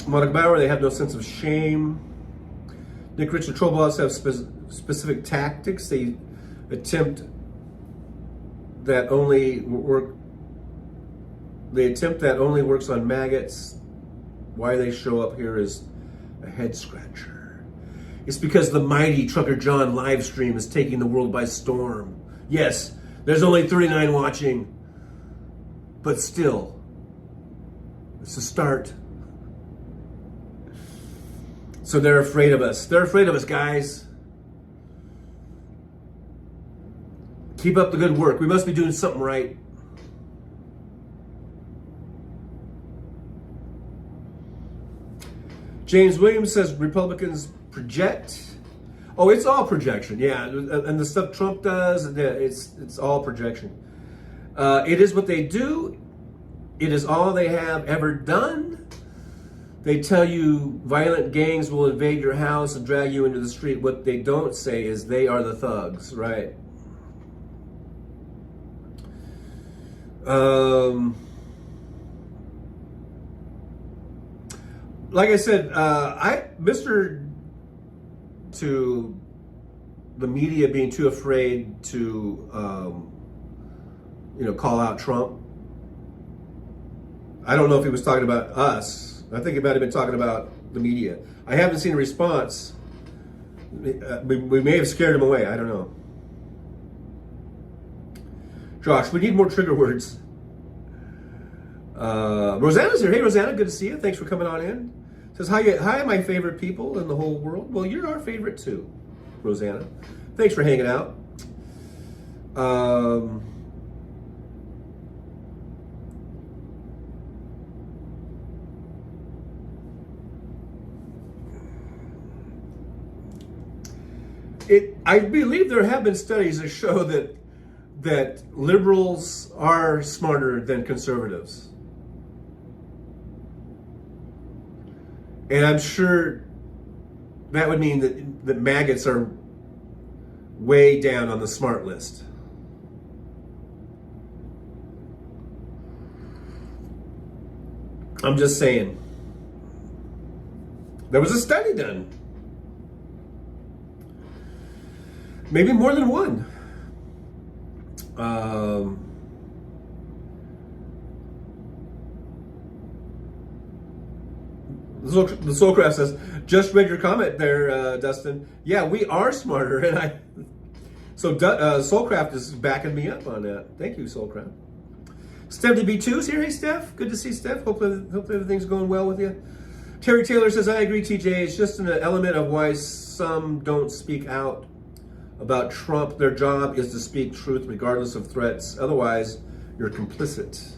Monica Bauer, they have no sense of shame. Nick Richard Trollbots have specific tactics. They attempt that only works on maggots. Why they show up here is a head scratcher. It's because the mighty trucker John Livestream is taking the world by storm. Yes, there's only 39 watching, but still, it's a start. So they're afraid of us. They're afraid of us, guys. Keep up the good work. We must be doing something right. James Williams says Republicans project. Oh, it's all projection. Yeah, and the stuff Trump does, it's all projection. It is what they do. It is all they have ever done. They tell you violent gangs will invade your house and drag you into the street. What they don't say is they are the thugs, right? Like I said, to the media being too afraid to, call out Trump. I don't know if he was talking about us. I think he might have been talking about the media. I haven't seen a response. We may have scared him away. I don't know. Josh, we need more trigger words. Rosanna's here. Hey, Rosanna, good to see you. Thanks for coming on in. Says, hi, my favorite people in the whole world. Well, you're our favorite too, Rosanna. Thanks for hanging out. I believe there have been studies that show that liberals are smarter than conservatives. And I'm sure that would mean that maggots are way down on the smart list. I'm just saying. There was a study done. Maybe more than one. The Soulcraft says, just read your comment there, Dustin. Yeah, we are smarter, and Soulcraft is backing me up on that. Thank you, Soulcraft. Steph B2's here. Hey, Steph. Good to see Steph. Hopefully everything's going well with you. Terry Taylor says, I agree, TJ. It's just an element of why some don't speak out about Trump. Their job is to speak truth regardless of threats. Otherwise, you're complicit.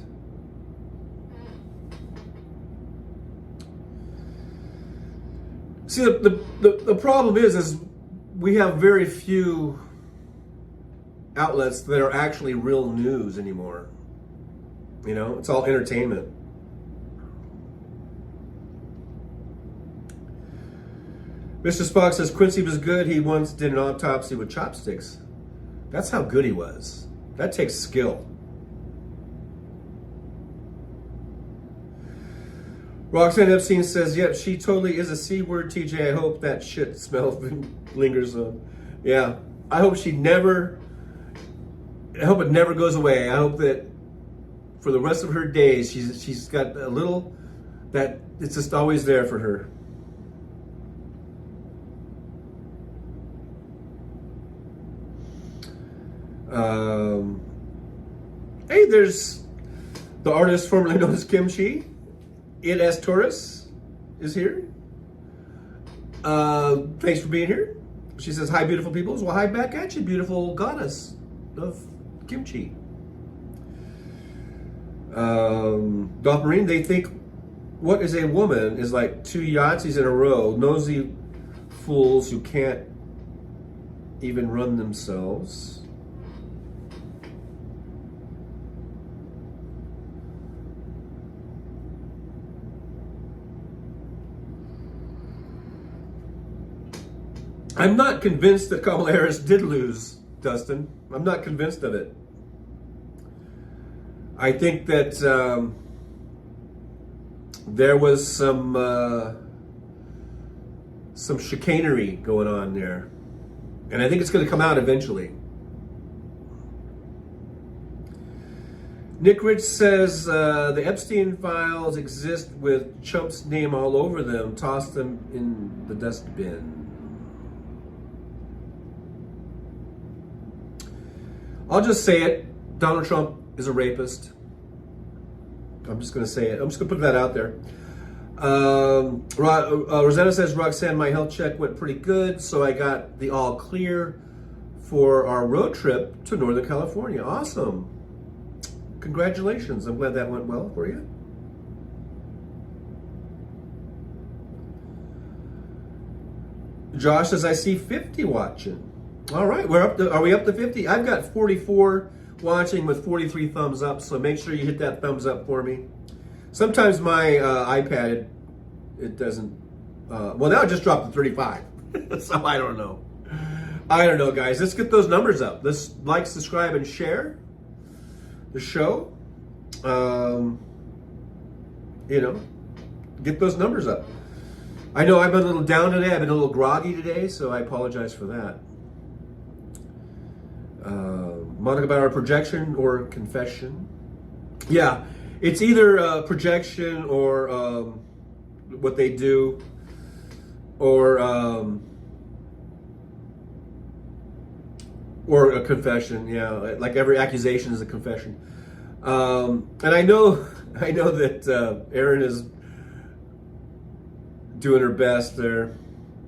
See, the problem is we have very few outlets that are actually real news anymore. You know, it's all entertainment. Mr. Spock says Quincy was good. He once did an autopsy with chopsticks. That's how good he was. That takes skill. Roxanne Epstein says, yep, she totally is a C word, TJ. I hope that shit smell lingers on. Yeah, I hope it never goes away. I hope that for the rest of her days, she's got a little, that it's just always there for her. Hey, there's the artist formerly known as Kimchi. It as Taurus is here. Thanks for being here. She says, hi, beautiful peoples. Well, hi back at you, beautiful goddess of kimchi. Dolph Marine, they think what is a woman is like two Yahtzees in a row, nosy fools who can't even run themselves. I'm not convinced that Kamala Harris did lose, Dustin. I'm not convinced of it. I think that there was some chicanery going on there. And I think it's going to come out eventually. Nick Rich says, the Epstein files exist with Trump's name all over them. Toss them in the dustbin. I'll just say it. Donald Trump is a rapist. I'm just going to say it. I'm just going to put that out there. Rosanna says, Roxanne, my health check went pretty good, so I got the all clear for our road trip to Northern California. Awesome. Congratulations. I'm glad that went well for you. Josh says, I see 50 watching. All right, are we up to 50? I've got 44 watching with 43 thumbs up, so make sure you hit that thumbs up for me. Sometimes my iPad, it doesn't, well, now it just dropped to 35, so I don't know. I don't know, guys. Let's get those numbers up. Let's like, subscribe, and share the show. You know, get those numbers up. I know I've been a little down today. I've been a little groggy today, so I apologize for that. Monica Bauer, projection or confession? Yeah, it's either projection or what they do, or a confession. Yeah, like every accusation is a confession. And I know that Erin is doing her best there,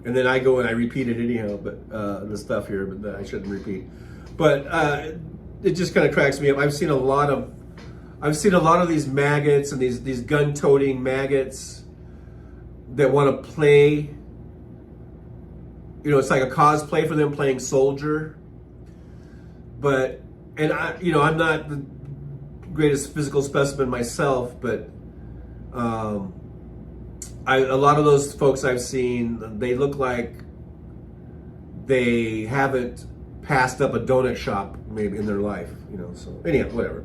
and then I go and I repeat it anyhow. But the stuff here, but I shouldn't repeat. But it just kind of cracks me up. I've seen a lot of these maggots and these gun-toting maggots that want to play. You know, it's like a cosplay for them playing soldier. But I'm not the greatest physical specimen myself, but a lot of those folks I've seen, they look like they haven't passed up a donut shop maybe in their life, you know. So anyhow, whatever.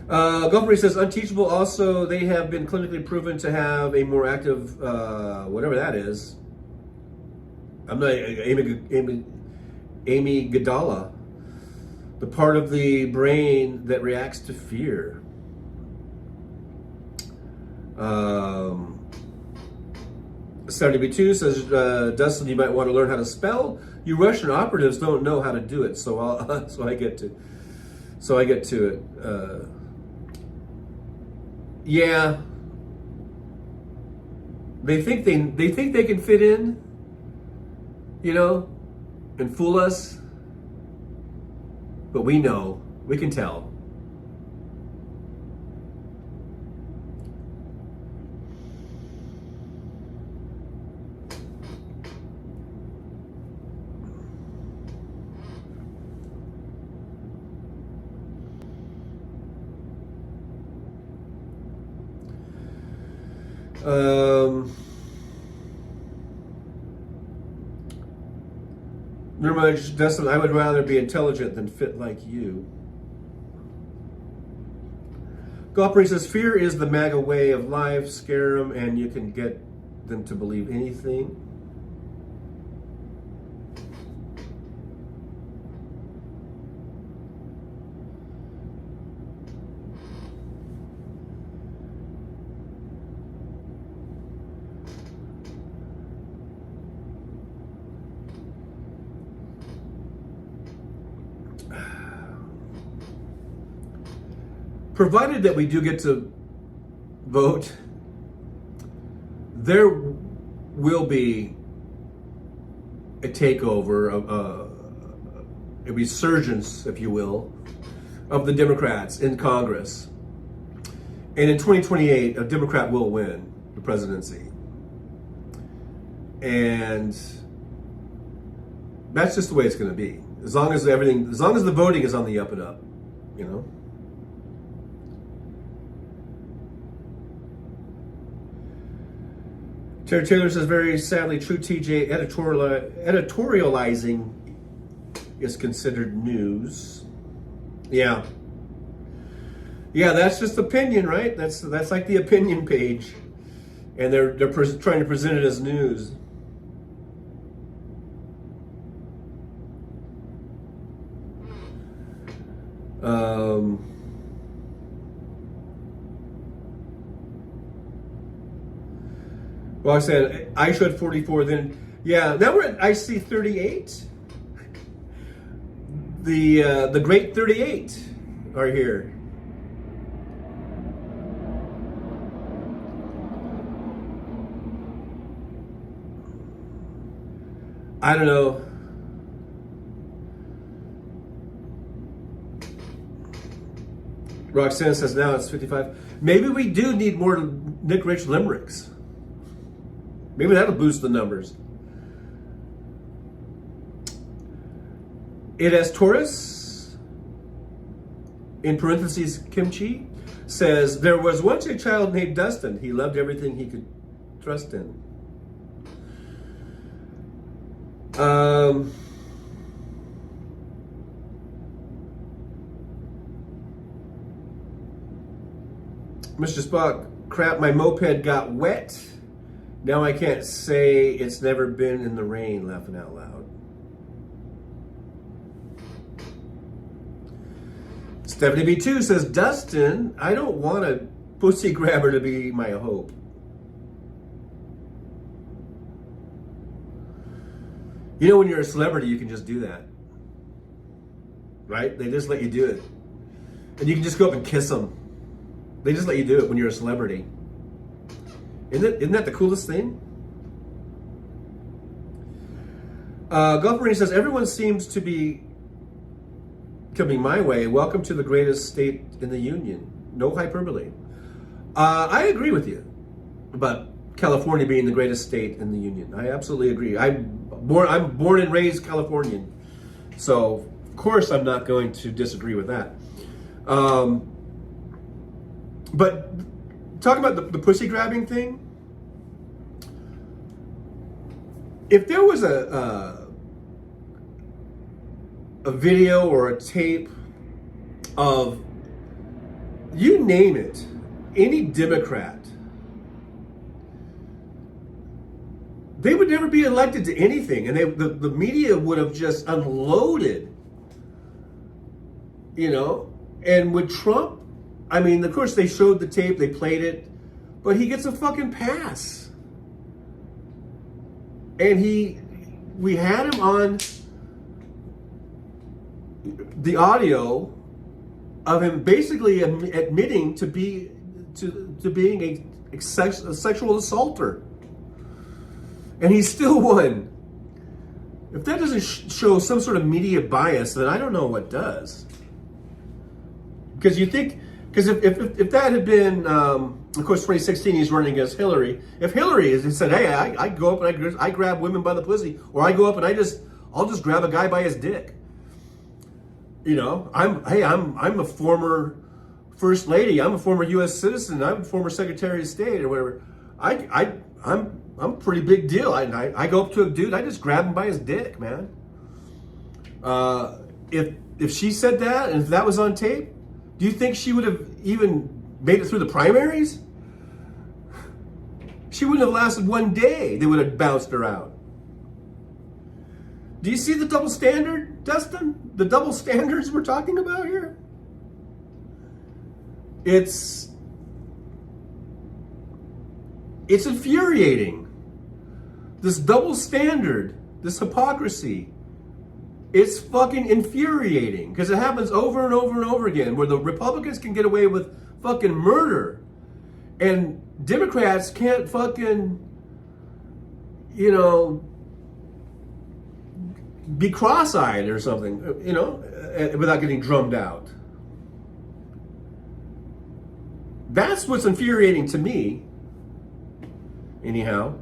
Gulfrey says unteachable. Also, they have been clinically proven to have a more active, whatever that is. I'm not Amy Gadala. the part of the brain that reacts to fear. Um, 70B2 says, Dustin, you might want to learn how to spell. You Russian operatives don't know how to do it, so I get to it. Yeah, they think they can fit in, and fool us. But we know, we can tell. Nirmaj, Dustin, I would rather be intelligent than fit like you. Golpri says, fear is the MAGA way of life. Scare them and you can get them to believe anything. Provided that we do get to vote, there will be a takeover, a resurgence, if you will, of the Democrats in Congress. And in 2028, a Democrat will win the presidency. And that's just the way it's going to be. As long as the voting is on the up and up, Terry Taylor says, very sadly true, TJ, editorializing is considered news. Yeah, that's just opinion, right? That's like the opinion page, and they're trying to present it as news. Well, I said I showed 44. Then, yeah, now we're at IC 38. The great 38 are here. I don't know. Roxanne says now it's 55. Maybe we do need more Nick Rich limericks. Maybe that'll boost the numbers. It has Taurus, in parentheses, kimchi, says, there was once a child named Dustin. He loved everything he could trust in. Mr. Spock, crap, my moped got wet. Now I can't say it's never been in the rain, laughing out loud. Stephanie B2 says, Dustin, I don't want a pussy grabber to be my hope. When you're a celebrity, you can just do that. Right? They just let you do it. And you can just go up and kiss them. They just let you do it when you're a celebrity. Isn't that the coolest thing? Golf Marine says, everyone seems to be coming my way. Welcome to the greatest state in the union. No hyperbole. I agree with you about California being the greatest state in the union. I absolutely agree. I'm born and raised Californian. So, of course, I'm not going to disagree with that. But talking about the pussy grabbing thing, if there was a video or a tape of, you name it, any Democrat, they would never be elected to anything, and the media would have just unloaded you know. And with Trump, I mean, of course they showed the tape, they played it, but he gets a fucking pass. And we had him on the audio of him basically admitting to being a sexual assaulter, and he still won. If that doesn't show some sort of media bias, then I don't know what does. Because if that had been, of course, 2016, he's running against Hillary. If Hillary has said, "Hey, I go up and I grab women by the pussy," or I go up and I'll just grab a guy by his dick. You know, I'm a former first lady. I'm a former U.S. citizen. I'm a former Secretary of State or whatever. I'm a pretty big deal. I go up to a dude. I just grab him by his dick, man. If she said that and if that was on tape, do you think she would have even made it through the primaries? She wouldn't have lasted one day. They would have bounced her out. Do you see the double standard, Dustin? The double standards we're talking about here? It's infuriating. This double standard, this hypocrisy, it's fucking infuriating because it happens over and over and over again where the Republicans can get away with fucking murder and Democrats can't fucking, you know, be cross-eyed or something, you know, without getting drummed out. That's what's infuriating to me, anyhow.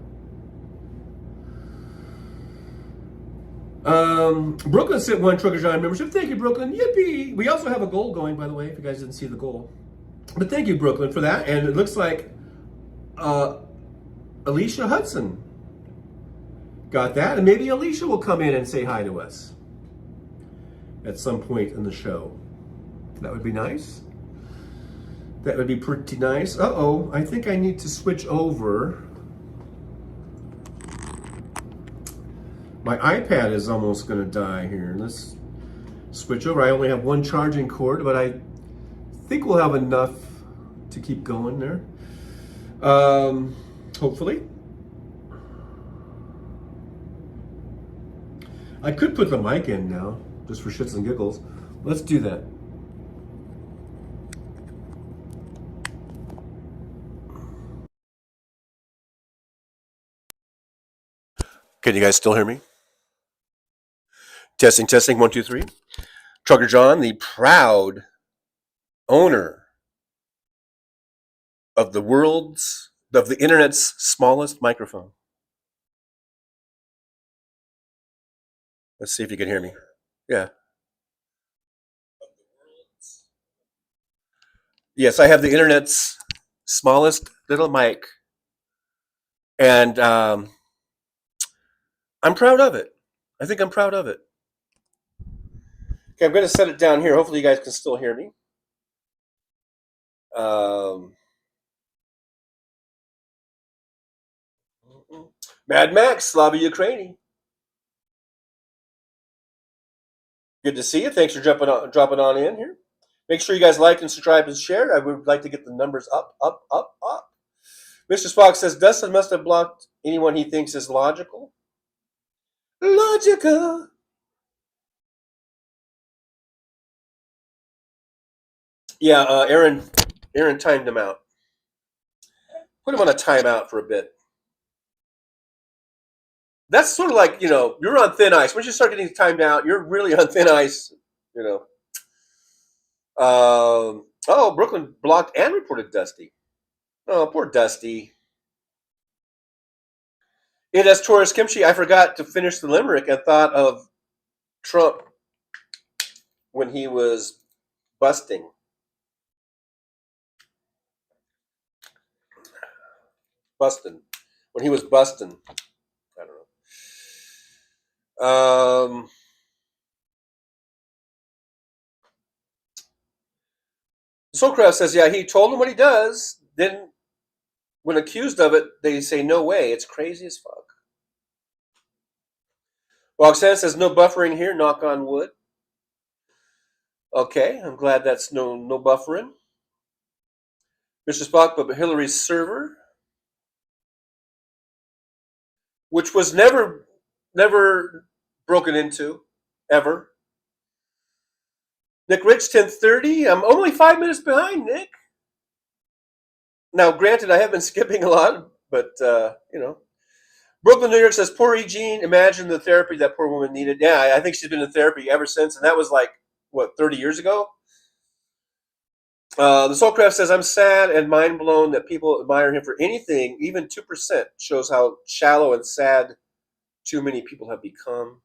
Brooklyn sent one Trucker John membership. Thank you, Brooklyn. Yippee! We also have a goal going, by the way, if you guys didn't see the goal. But thank you, Brooklyn, for that. And it looks like Alicia Hudson got that, and maybe Alicia will come in and say hi to us at some point in the show. That would be nice. That would be pretty nice. Uh-oh, I think I need to switch over. My iPad is almost gonna die here. Let's switch over. I only have one charging cord, but I think we'll have enough to keep going there. Hopefully. I could put the mic in now, just for shits and giggles. Let's do that. Can you guys still hear me? Testing, 1, 2, 3. Trucker John, the proud owner of the internet's smallest microphone. Let's see if you can hear me. Yeah. Yes, I have the internet's smallest little mic. And I'm proud of it. I think I'm proud of it. Okay, I'm going to set it down here. Hopefully you guys can still hear me. Mad Max, Slava Ukraini. Good to see you. Thanks for dropping on in here. Make sure you guys like and subscribe and share. I would like to get the numbers up. Mr. Spock says Dustin must have blocked anyone he thinks is logical. Logical. Yeah, Aaron timed him out. Put him on a timeout for a bit. That's sort of like, you know, you're on thin ice. Once you start getting timed out, you're really on thin ice, you know. Oh, Brooklyn blocked and reported Dusty. Oh, poor Dusty. It has Taurus Kimchi. I forgot to finish the limerick and thought of Trump when he was busting. When he was busting. I don't know. Soulcraft says, yeah, he told him what he does. Then, when accused of it, they say, no way. It's crazy as fuck. Roxanne says, no buffering here, knock on wood. Okay, I'm glad that's no buffering. Mr. Spock, but Hillary's server, which was never broken into, ever. Nick Rich, 10:30. I'm only 5 minutes behind, Nick. Now, granted, I have been skipping a lot, but Brooklyn, New York says, poor Eugene. Imagine the therapy that poor woman needed. Yeah, I think she's been in therapy ever since, and that was like, what, 30 years ago? The Soulcraft says, I'm sad and mind blown that people admire him for anything. Even 2% shows how shallow and sad too many people have become.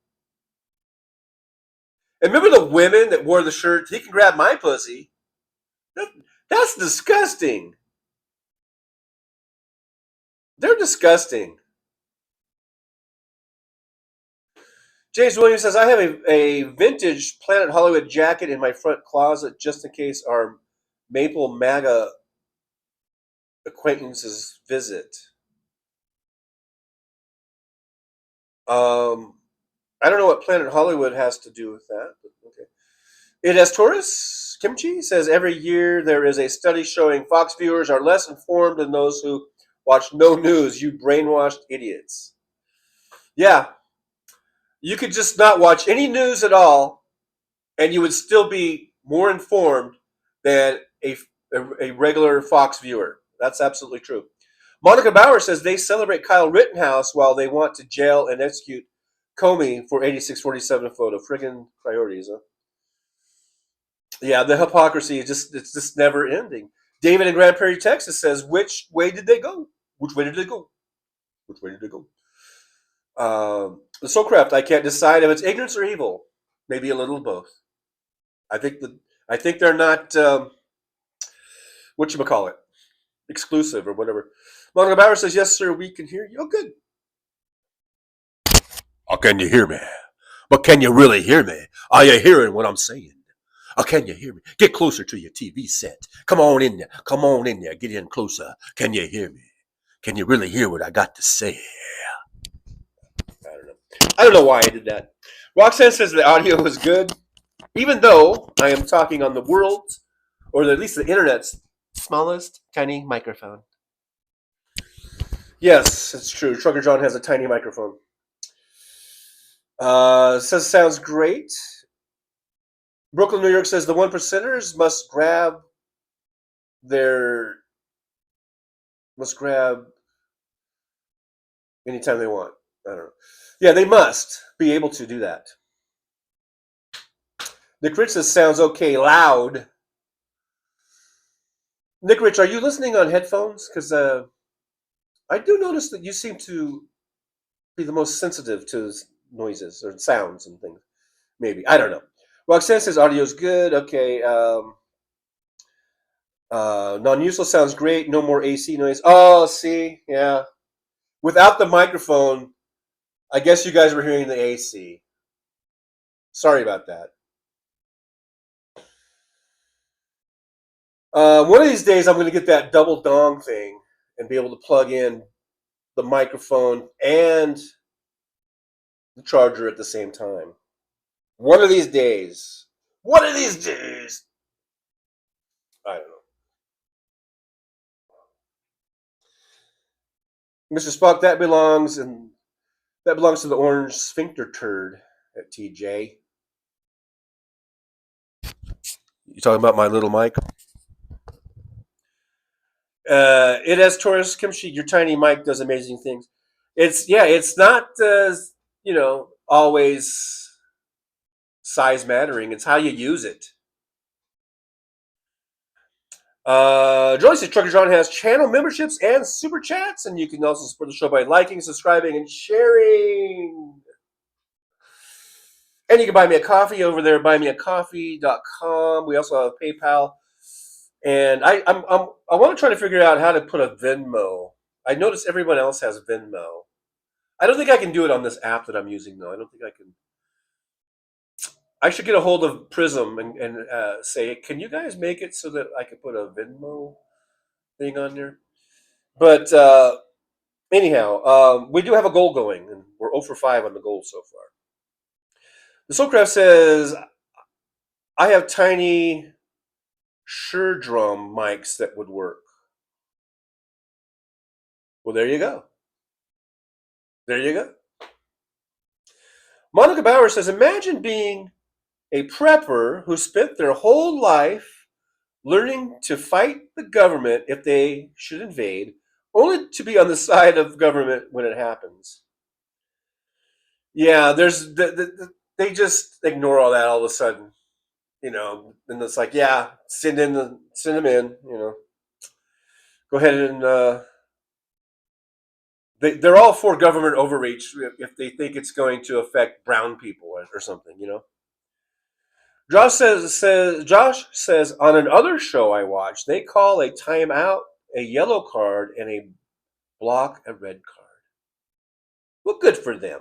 And remember the women that wore the shirt, he can grab my pussy? That's disgusting. They're disgusting. James Williams says, I have a vintage Planet Hollywood jacket in my front closet just in case our Maple MAGA acquaintances visit. I don't know what Planet Hollywood has to do with that, but okay. It has Taurus Kimchi says every year there is a study showing Fox viewers are less informed than those who watch no news. You brainwashed idiots. Yeah, you could just not watch any news at all, and you would still be more informed than a regular Fox viewer. That's absolutely true. Monica Bauer says they celebrate Kyle Rittenhouse while they want to jail and execute Comey for 8647 photo. Friggin' priorities, huh? Yeah, the hypocrisy is it's just never ending. David in Grand Prairie, Texas says, which way did they go? Which way did they go? Which way did they go? The Soulcraft, I can't decide if it's ignorance or evil. Maybe a little of both. I think they're not whatchamacallit, exclusive or whatever. Monica Bauer says, yes, sir, we can hear you. Oh, good. Oh, can you hear me? But can you really hear me? Are you hearing what I'm saying? Oh, can you hear me? Get closer to your TV set. Come on in there. Come on in there. Get in closer. Can you hear me? Can you really hear what I got to say? I don't know. I don't know why I did that. Roxanne says the audio is good, even though I am talking on the world's, or at least the internet's, smallest tiny microphone. Yes, it's true. Trucker John has a tiny microphone. Says sounds great. Brooklyn, New York says the one percenters must grab anytime they want. I don't know. Yeah, they must be able to do that. Nick Rich says sounds okay loud. Nick Rich, are you listening on headphones? Because I do notice that you seem to be the most sensitive to noises or sounds and things. Maybe. I don't know. Roxanne says audio's good. Okay. Non-useless sounds great. No more AC noise. Oh, see? Yeah. Without the microphone, I guess you guys were hearing the AC. Sorry about that. One of these days, I'm going to get that double dong thing and be able to plug in the microphone and the charger at the same time. One of these days. One of these days. I don't know. Mr. Spock, that belongs to the orange sphincter turd at TJ. You talking about my little mic? It has Taurus Kimchi. Your tiny mic does amazing things. It's not always size mattering. It's how you use it. Joyce Trucker John has channel memberships and super chats, and you can also support the show by liking, subscribing, and sharing. And you can buy me a coffee over there, buymeacoffee.com. We also have PayPal. And I want to try to figure out how to put a Venmo. I notice everyone else has Venmo. I don't think I can do it on this app that I'm using, though. I don't think I can. I should get a hold of Prism and say, can you guys make it so that I can put a Venmo thing on there? But anyhow, we do have a goal going, and we're 0 for 5 on the goal so far. The Soulcraft says, I have tiny Shure drum mics that would work. Well, there you go. There you go. Monica Bauer says, imagine being a prepper who spent their whole life learning to fight the government if they should invade, only to be on the side of government when it happens. Yeah, they just ignore all that all of a sudden, and it's like, yeah, send them in, go ahead and they're all for government overreach if they think it's going to affect brown people or something, Josh says on another show I watched, they call a timeout a yellow card and a block a red card. Well, good for them.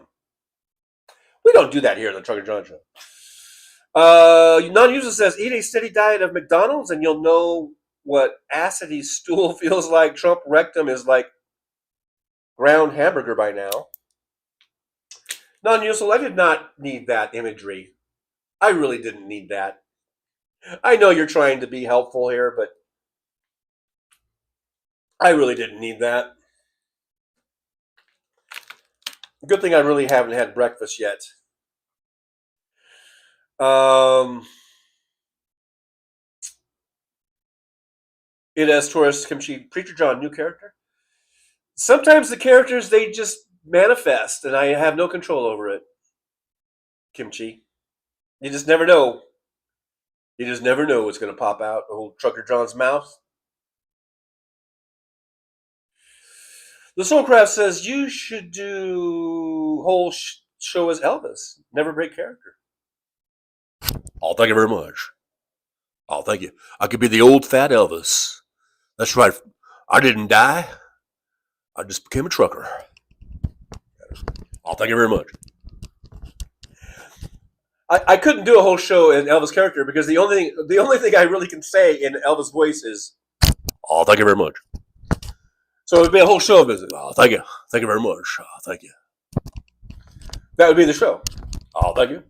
We don't do that here in the Trucker John Show. Non-user says, eat a steady diet of McDonald's and you'll know what acidy stool feels like. Trump rectum is like ground hamburger by now. Non-user, I did not need that imagery. I really didn't need that. I know you're trying to be helpful here, but I really didn't need that. Good thing I really haven't had breakfast yet. It has Taurus Kimchi. Preacher John, new character. Sometimes the characters, they just manifest, and I have no control over it. Kimchi. You just never know. You just never know what's going to pop out old Trucker John's mouth. The Soulcraft says, you should do whole show as Elvis. Never break character. Oh, thank you very much. Oh, thank you. I could be the old fat Elvis. That's right. I didn't die. I just became a trucker. Oh, thank you very much. I couldn't do a whole show in Elvis' character because the only thing I really can say in Elvis' voice is, "Oh, thank you very much." So it would be a whole show of business. Oh, thank you very much. Oh, thank you. That would be the show. Oh, thank you.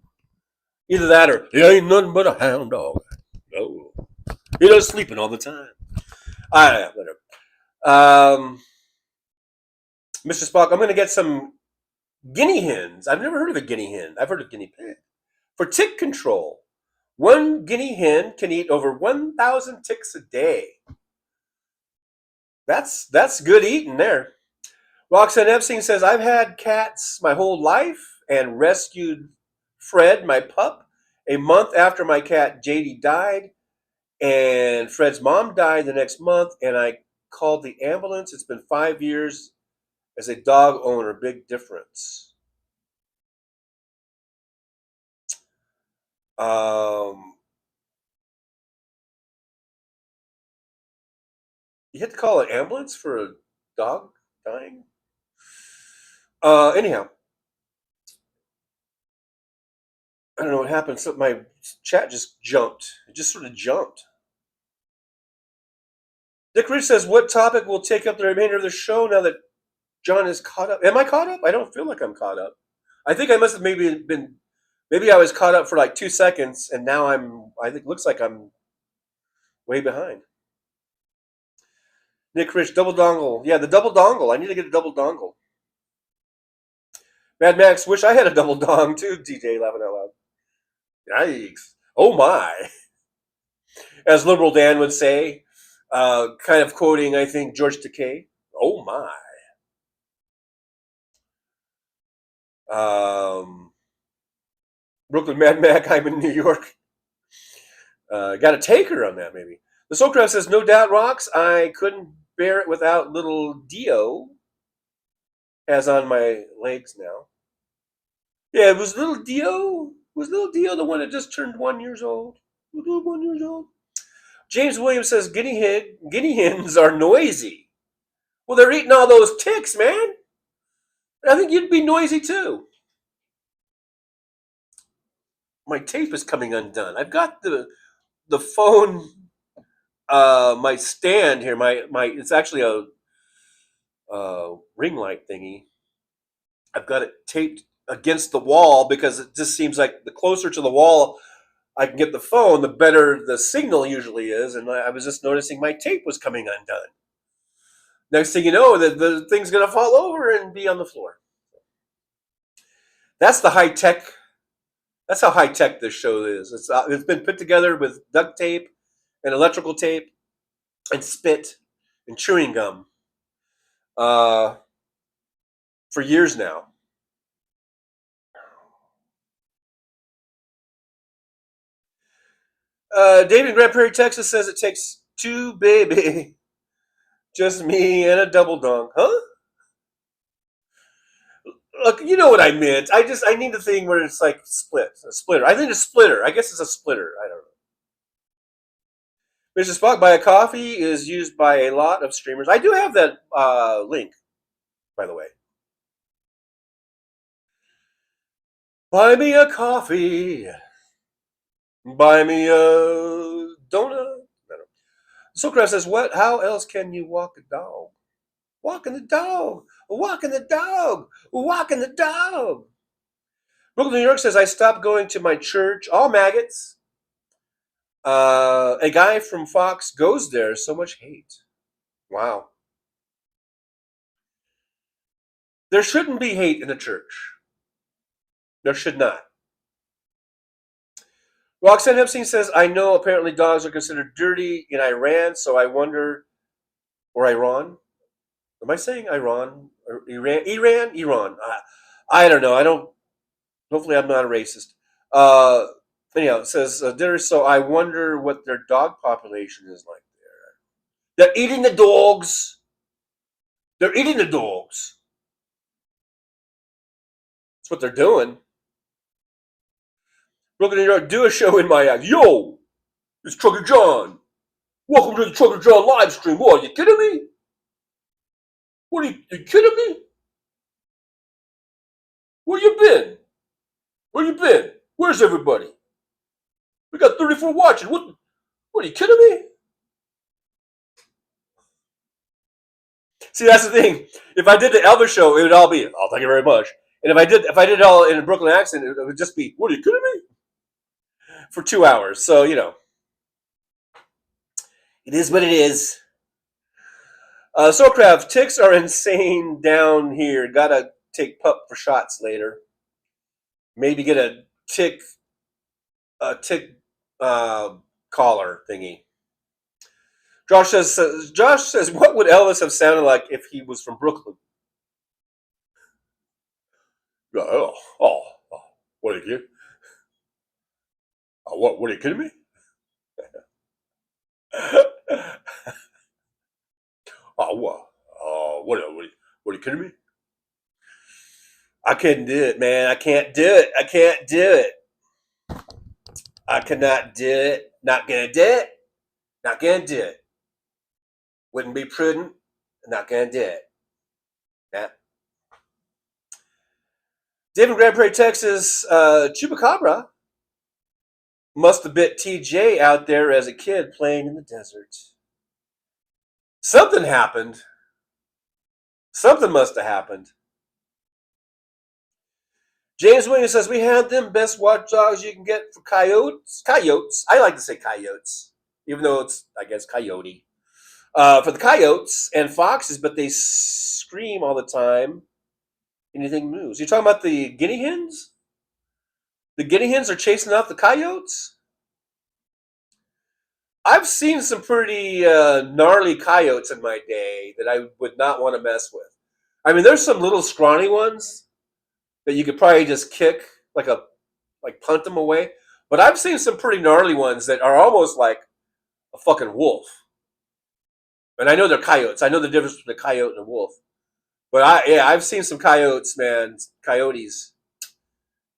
Either that or he ain't nothing but a hound dog. Oh, he does sleeping all the time. Whatever. Mr. Spock, I'm going to get some guinea hens. I've never heard of a guinea hen. I've heard of guinea pig. For tick control, one guinea hen can eat over 1,000 ticks a day. That's good eating there. Roxanne Epstein says, I've had cats my whole life and rescued Fred, my pup, a month after my cat JD died. And Fred's mom died the next month, and I called the ambulance. It's been 5 years as a dog owner. Big difference. You had to call an ambulance for a dog dying? Anyhow, I don't know what happened. So my chat just jumped. It just sort of jumped. Dick Rich says, what topic will take up the remainder of the show now that John is caught up? Am I caught up? I don't feel like I'm caught up. I think I must have maybe I was caught up for like 2 seconds, and now I think it looks like I'm way behind. Nick Rich, double dongle. Yeah, the double dongle. I need to get a double dongle. Mad Max, wish I had a double dong too, DJ laughing out loud. Yikes. Oh my. As Liberal Dan would say, kind of quoting, I think, George Takei. Oh my. Brooklyn Mad Mac, I'm in New York. Got to take her on that, maybe. The Soulcraft says, no doubt, Rocks. I couldn't bear it without little Dio has on my legs now. Yeah, it was little Dio. Was little Dio the one that just turned 1 year old? 1 year old. James Williams says, guinea hens are noisy. Well, they're eating all those ticks, man. I think you'd be noisy too. My tape is coming undone. I've got the phone, my stand here. My it's actually a ring light thingy. I've got it taped against the wall because it just seems like the closer to the wall I can get the phone, the better the signal usually is. And I was just noticing my tape was coming undone. Next thing you know, the thing's going to fall over and be on the floor. That's the high tech. That's how high tech this show is. It's been put together with duct tape and electrical tape and spit and chewing gum for years now. David in Grand Prairie, Texas says it takes two, baby. Just me and a double dong. Huh? Look, you know what I meant. I need a thing where it's like a splitter. I think a splitter. I guess it's a splitter. I don't know. Mr. Spock, buy a coffee is used by a lot of streamers. I do have that link, by the way. Buy me a coffee. Buy me a donut. Socrates says, "What? How else can you walk a dog? Walking the dog. Walking the dog. Walking the dog." Brooklyn, New York says, "I stopped going to my church. All maggots. A guy from Fox goes there. So much hate. Wow. There shouldn't be hate in the church. There should not." Roxanne Epstein says, "I know apparently dogs are considered dirty in Iran, so I wonder, or Iran. Am I saying Iran or Iran? Iran. I don't know. I don't. Hopefully, I'm not a racist. Anyhow, it says dinner. So I wonder what their dog population is like there. They're eating the dogs. They're eating the dogs. That's what they're doing. Brooklyn, New York, do a show in my act. Yo, it's Trucker John. Welcome to the Trucker John live stream. What, are you kidding me? What, are you kidding me? Where you been? Where you been? Where's everybody? We got 34 watching. What are you kidding me? See, that's the thing. If I did the Elvis show, it would all be, "Oh, thank you very much." And if I did it all in a Brooklyn accent, it would just be, "What, are you kidding me?" For 2 hours. So, it is what it is. Soulcraft, ticks are insane down here. Gotta take pup for shots later. Maybe get a tick collar thingy. Josh says, "What would Elvis have sounded like if he was from Brooklyn?" Oh, what are you kidding? What are you kidding me? What are you kidding me? I couldn't do it, man. I can't do it. I can't do it. I cannot do it. Not gonna do it. Not gonna do it. Wouldn't be prudent. Not gonna do it. Yeah. David, Grand Prairie, Texas. Chupacabra must have bit TJ out there as a kid playing in the desert. Something happened. Something must have happened. James Williams says, "We had them best watchdogs you can get for coyotes. Coyotes. I like to say coyotes, even though it's, I guess, coyote. For the coyotes and foxes, but they scream all the time. Anything moves." You're talking about the guinea hens? The guinea hens are chasing off the coyotes? I've seen some pretty gnarly coyotes in my day that I would not want to mess with. I mean, there's some little scrawny ones that you could probably just kick, like punt them away. But I've seen some pretty gnarly ones that are almost like a fucking wolf. And I know they're coyotes. I know the difference between a coyote and a wolf. But I've seen some coyotes, man, coyotes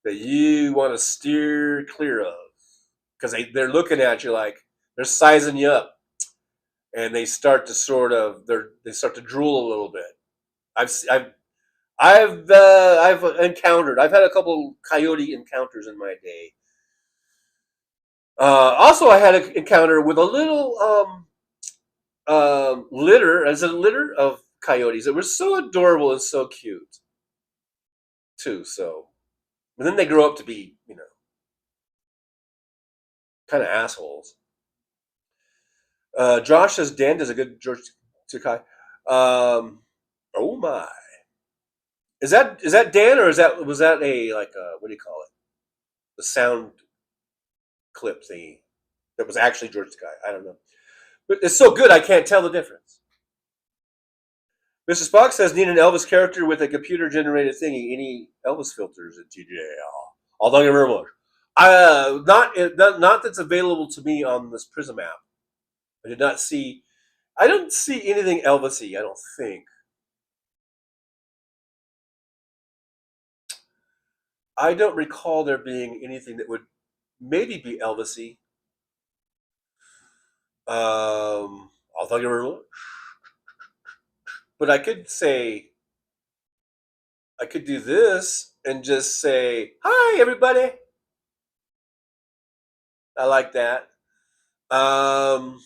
that you want to steer clear of because they're looking at you like they're sizing you up, and they start to they start to drool a little bit. I've encountered. I've had a couple coyote encounters in my day. Also, I had an encounter with a little litter, as a litter of coyotes that were so adorable and so cute, too. So, and then they grow up to be, Kind of assholes. Josh says Dan does a good George Takei. Oh my. Is that Dan, or was that a, like, what do you call it? The sound clip thingy that was actually George Takei. I don't know. But it's so good I can't tell the difference. Mrs. Spock says need an Elvis character with a computer generated thingy. Any Elvis filters in TJL? Although you remember, not that's available to me on this Prism app. I did not see. I don't see anything Elvisy. I don't think. I don't recall there being anything that would maybe be Elvisy. Although you remember, but I could say, I could do this and just say, "Hi, everybody." I like that. I'm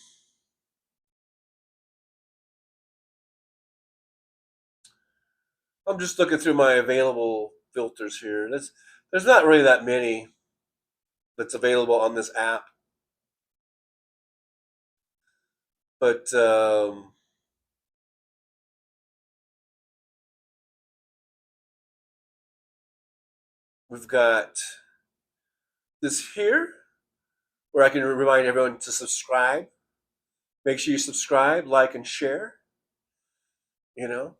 just looking through my available filters here. There's not really that many that's available on this app, but we've got this here where I can remind everyone to subscribe. Make sure you subscribe, like, and share. You know.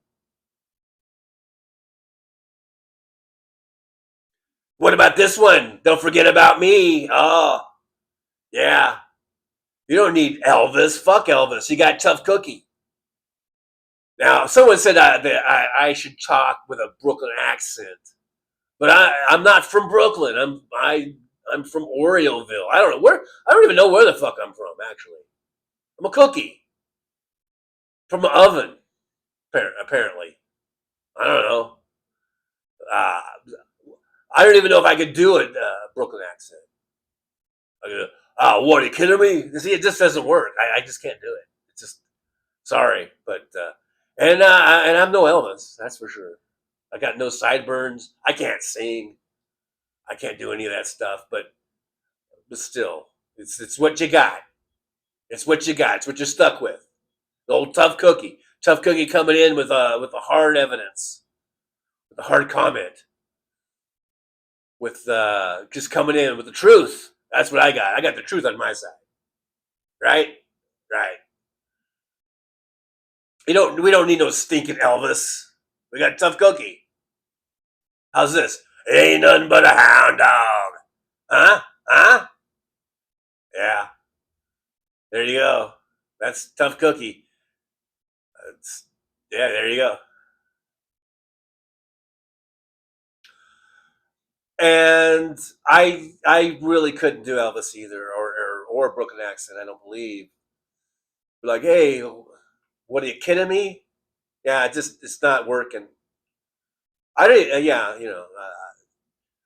What about this one? Don't forget about me. Oh, yeah. You don't need Elvis. Fuck Elvis. You got Tough Cookie. Now, someone said that I should talk with a Brooklyn accent, but I'm not from Brooklyn. I'm from Orioleville. I don't know where. I don't even know where the fuck I'm from. Actually, I'm a cookie from an oven. Apparently, I don't know. Uh, I don't even know if I could do a Brooklyn accent. What, are you kidding me? See, it just doesn't work. I just can't do it. It's just, sorry, but and I'm no Elvis, that's for sure. I got no sideburns. I can't sing. I can't do any of that stuff. But still, it's what you got. It's what you got. It's what you're stuck with. The old tough cookie. Tough cookie coming in with a hard evidence, with a hard comment, with just coming in with the truth. That's what I got. I got the truth on my side. Right? Right. We don't need no stinking Elvis. We got Tough Cookie. How's this? Ain't nothing but a hound dog. Huh? Huh? Yeah. There you go. That's Tough Cookie. Yeah, there you go. And I really couldn't do Elvis either, or a Brooklyn accent. I don't believe. Like, hey, what, are you kidding me? Yeah, it's not working. I didn't. Yeah,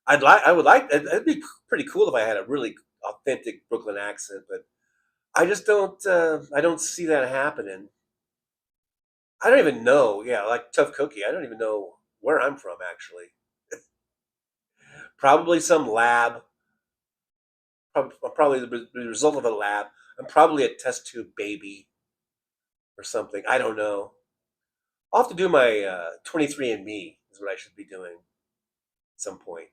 I would like. It'd be pretty cool if I had a really authentic Brooklyn accent, but I just don't. I don't see that happening. I don't even know. Yeah, like Tough Cookie. I don't even know where I'm from actually. Probably some lab. Probably the result of a lab. I'm probably a test tube baby or something. I don't know. I'll have to do my 23andMe. Is what I should be doing at some point.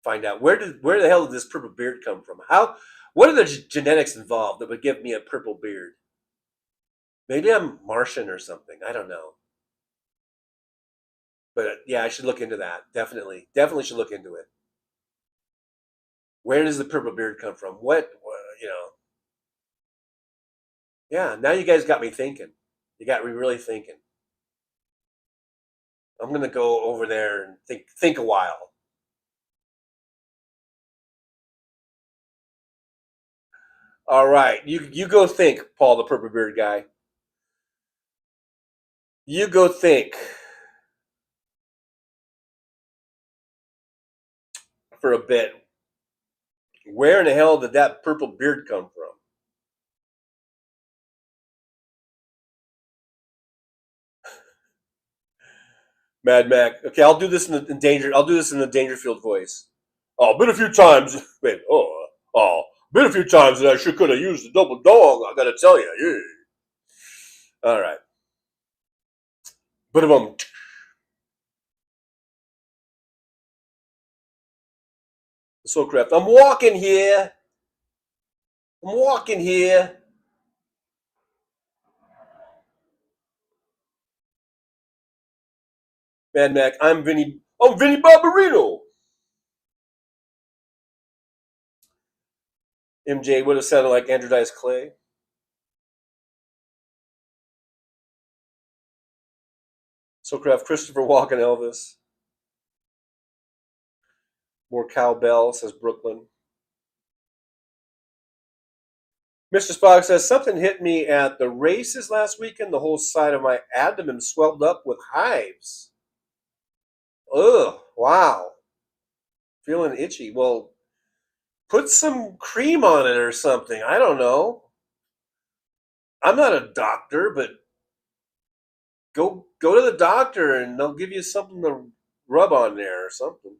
Find out where the hell did this purple beard come from? What are the genetics involved that would give me a purple beard? Maybe I'm Martian or something. I don't know. But yeah, I should look into that. Definitely should look into it. Where does the purple beard come from? What, you know? Yeah, now you guys got me thinking. You got me really thinking. I'm gonna go over there and think a while. All right, you go think, Paul, the purple beard guy. You go think for a bit. Where in the hell did that purple beard come from? Mad Mac. Okay, I'll do this in the Dangerfield voice. Oh, been a few times. Wait. Oh, Oh, been a few times that I sure could have used the double dog, I gotta tell you. Yeah. All right. But Soulcraft. I'm walking here. I'm walking here. Mad Mac. I'm Vinny Barbarino. MJ would have sounded like Andrew Dice Clay. Soulcraft. Christopher Walken Elvis. More cowbell, says Brooklyn. Mr. Spock says, something hit me at the races last weekend. The whole side of my abdomen swelled up with hives. Ugh, wow. Feeling itchy. Well, put some cream on it or something. I don't know. I'm not a doctor, but go to the doctor and they'll give you something to rub on there or something.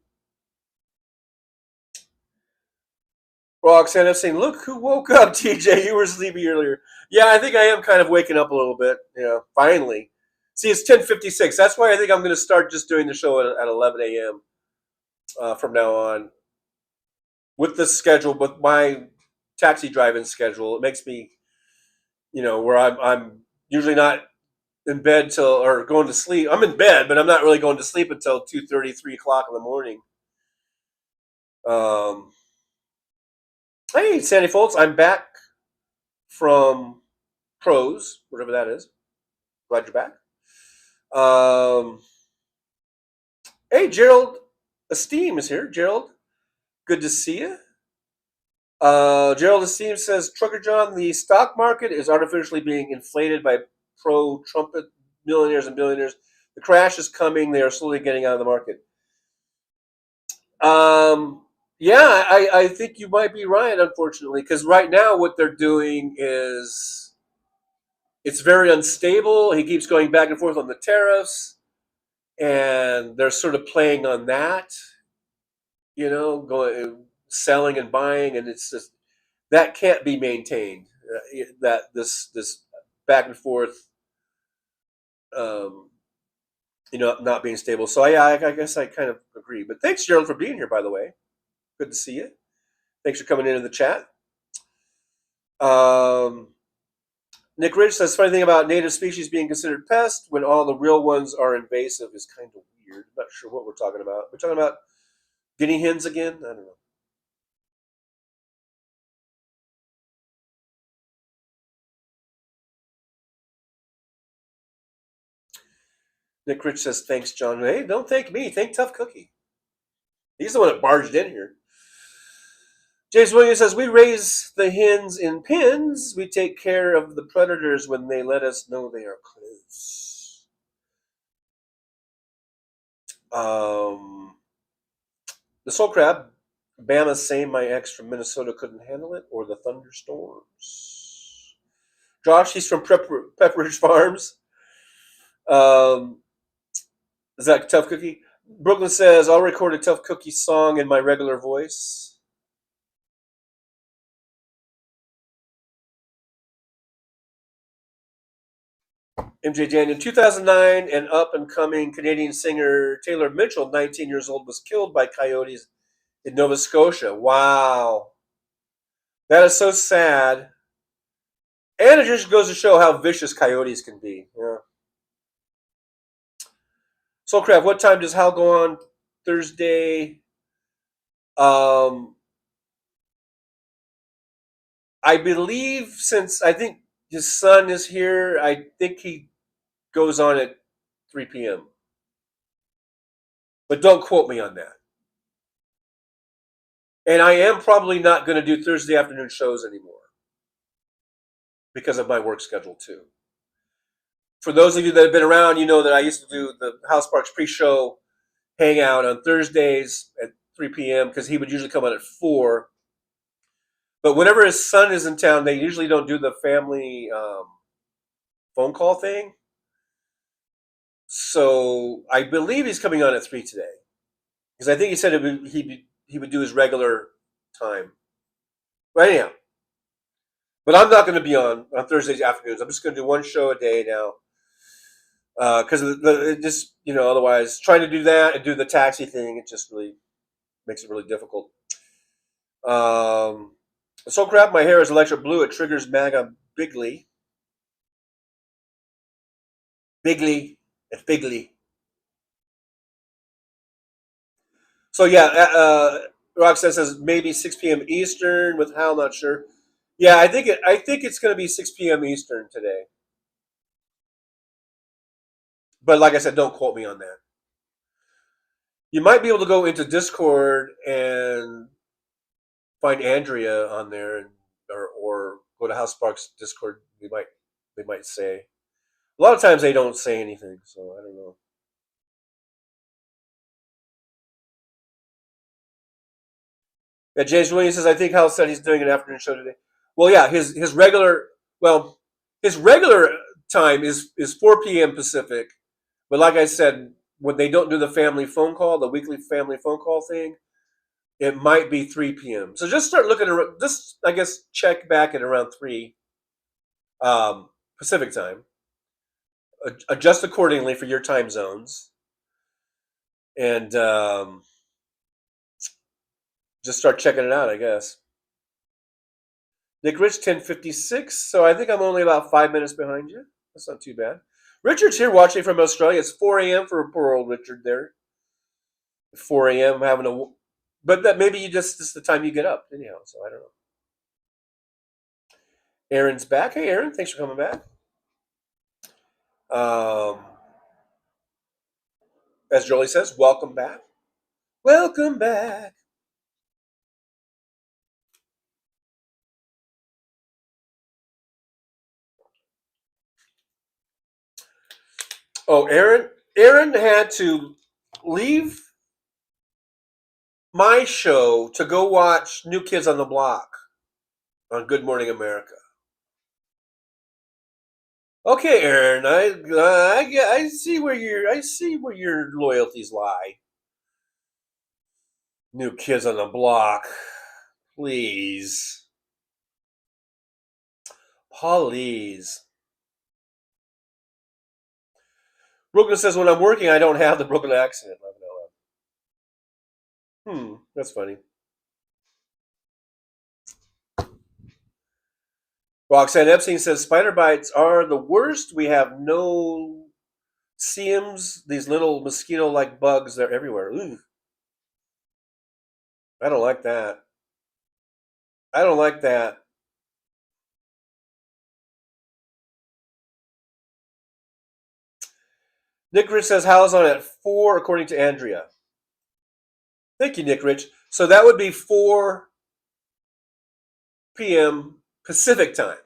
Roxanne, I'm saying, look who woke up, TJ. You were sleepy earlier. Yeah, I think I am kind of waking up a little bit. Yeah, finally. See, it's 10:56. That's why I think I'm going to start just doing the show at 11 a.m. From now on. With the schedule, with my taxi driving schedule, it makes me, where I'm usually not in bed till or going to sleep. I'm in bed, but I'm not really going to sleep until 2:30, 3 o'clock in the morning. Um, hey, Sandy folks, I'm back from Pros, whatever that is. Glad you're back. Hey, Gerald Esteem is here. Gerald, good to see you. Gerald Esteem says, Trucker John, the stock market is artificially being inflated by pro-Trumpet millionaires and billionaires. The crash is coming. They are slowly getting out of the market. Yeah, I think you might be right, unfortunately, because right now what they're doing is it's very unstable. He keeps going back and forth on the tariffs, and they're sort of playing on that, going selling and buying, and it's just that can't be maintained. That this back and forth, um, not being stable. So yeah, I guess I kind of agree. But thanks, Gerald, for being here. By the way, good to see you. Thanks for coming into the chat. Nick Rich says, funny thing about native species being considered pests when all the real ones are invasive is kind of weird. I'm not sure what we're talking about. We're talking about guinea hens again? I don't know. Nick Rich says, thanks, John. Hey, don't thank me. Thank Tough Cookie. He's the one that barged in here. James Williams says, we raise the hens in pens. We take care of the predators when they let us know they are close. The soul crab, Bama saying my ex from Minnesota couldn't handle it, or the thunderstorms. Josh, he's from Pepperidge Farms. Is that Tough Cookie? Brooklyn says, I'll record a Tough Cookie song in my regular voice. MJ Daniel, 2009, and up-and-coming Canadian singer Taylor Mitchell, 19 years old, was killed by coyotes in Nova Scotia. Wow. That is so sad. And it just goes to show how vicious coyotes can be. Yeah. Soulcraft, what time does Hal go on Thursday? I believe, since I think his son is here, I think he goes on at 3 p.m. But don't quote me on that. And I am probably not going to do Thursday afternoon shows anymore because of my work schedule too. For those of you that have been around, you know that I used to do the House Parks pre-show hangout on Thursdays at 3 p.m. because he would usually come on at 4. But whenever his son is in town, they usually don't do the family phone call thing. So I believe he's coming on at 3 today because I think he said he would do his regular time. But anyhow, but I'm not going to be on Thursdays afternoons. I'm just going to do one show a day now. Because it just, otherwise trying to do that and do the taxi thing, it just really makes it really difficult. So crap, my hair is electric blue. It triggers MAGA bigly. It's bigly. So yeah, Roxanne says maybe 6 p.m. Eastern. With Hal, not sure. Yeah, I think it's going to be 6 p.m. Eastern today. But like I said, don't quote me on that. You might be able to go into Discord and find Andrea on there, or go to House Sparks Discord. They might say. A lot of times they don't say anything, so I don't know. Yeah, James Williams says I think Hal said he's doing an afternoon show today. Well, yeah, his regular time is 4 p.m. Pacific, but like I said, when they don't do the family phone call, the weekly family phone call thing, it might be 3 p.m. So just start looking around. Just I guess check back at around 3 Pacific time. Adjust accordingly for your time zones, and just start checking it out, I guess. Nick Rich 10:56, so I think I'm only about 5 minutes behind you. That's not too bad. Richard's here watching from Australia. It's 4 a.m. for poor old Richard there. 4 a.m. having a, but that maybe this is the time you get up anyhow. So I don't know. Aaron's back. Hey, Aaron, thanks for coming back. As Jolie says, welcome back. Welcome back. Oh, Aaron had to leave my show to go watch New Kids on the Block on Good Morning America. Okay, Aaron, I see where your loyalties lie. New Kids on the Block, please, please. Brooklyn says when I'm working, I don't have the Brooklyn accent. That's funny. Roxanne Epstein says spider bites are the worst. We have no seams. These little mosquito-like bugs, they're everywhere. Ooh. I don't like that. I don't like that. Nick Rich says Hal's on at 4, according to Andrea. Thank you, Nick Rich. So that would be 4 p.m. Pacific time.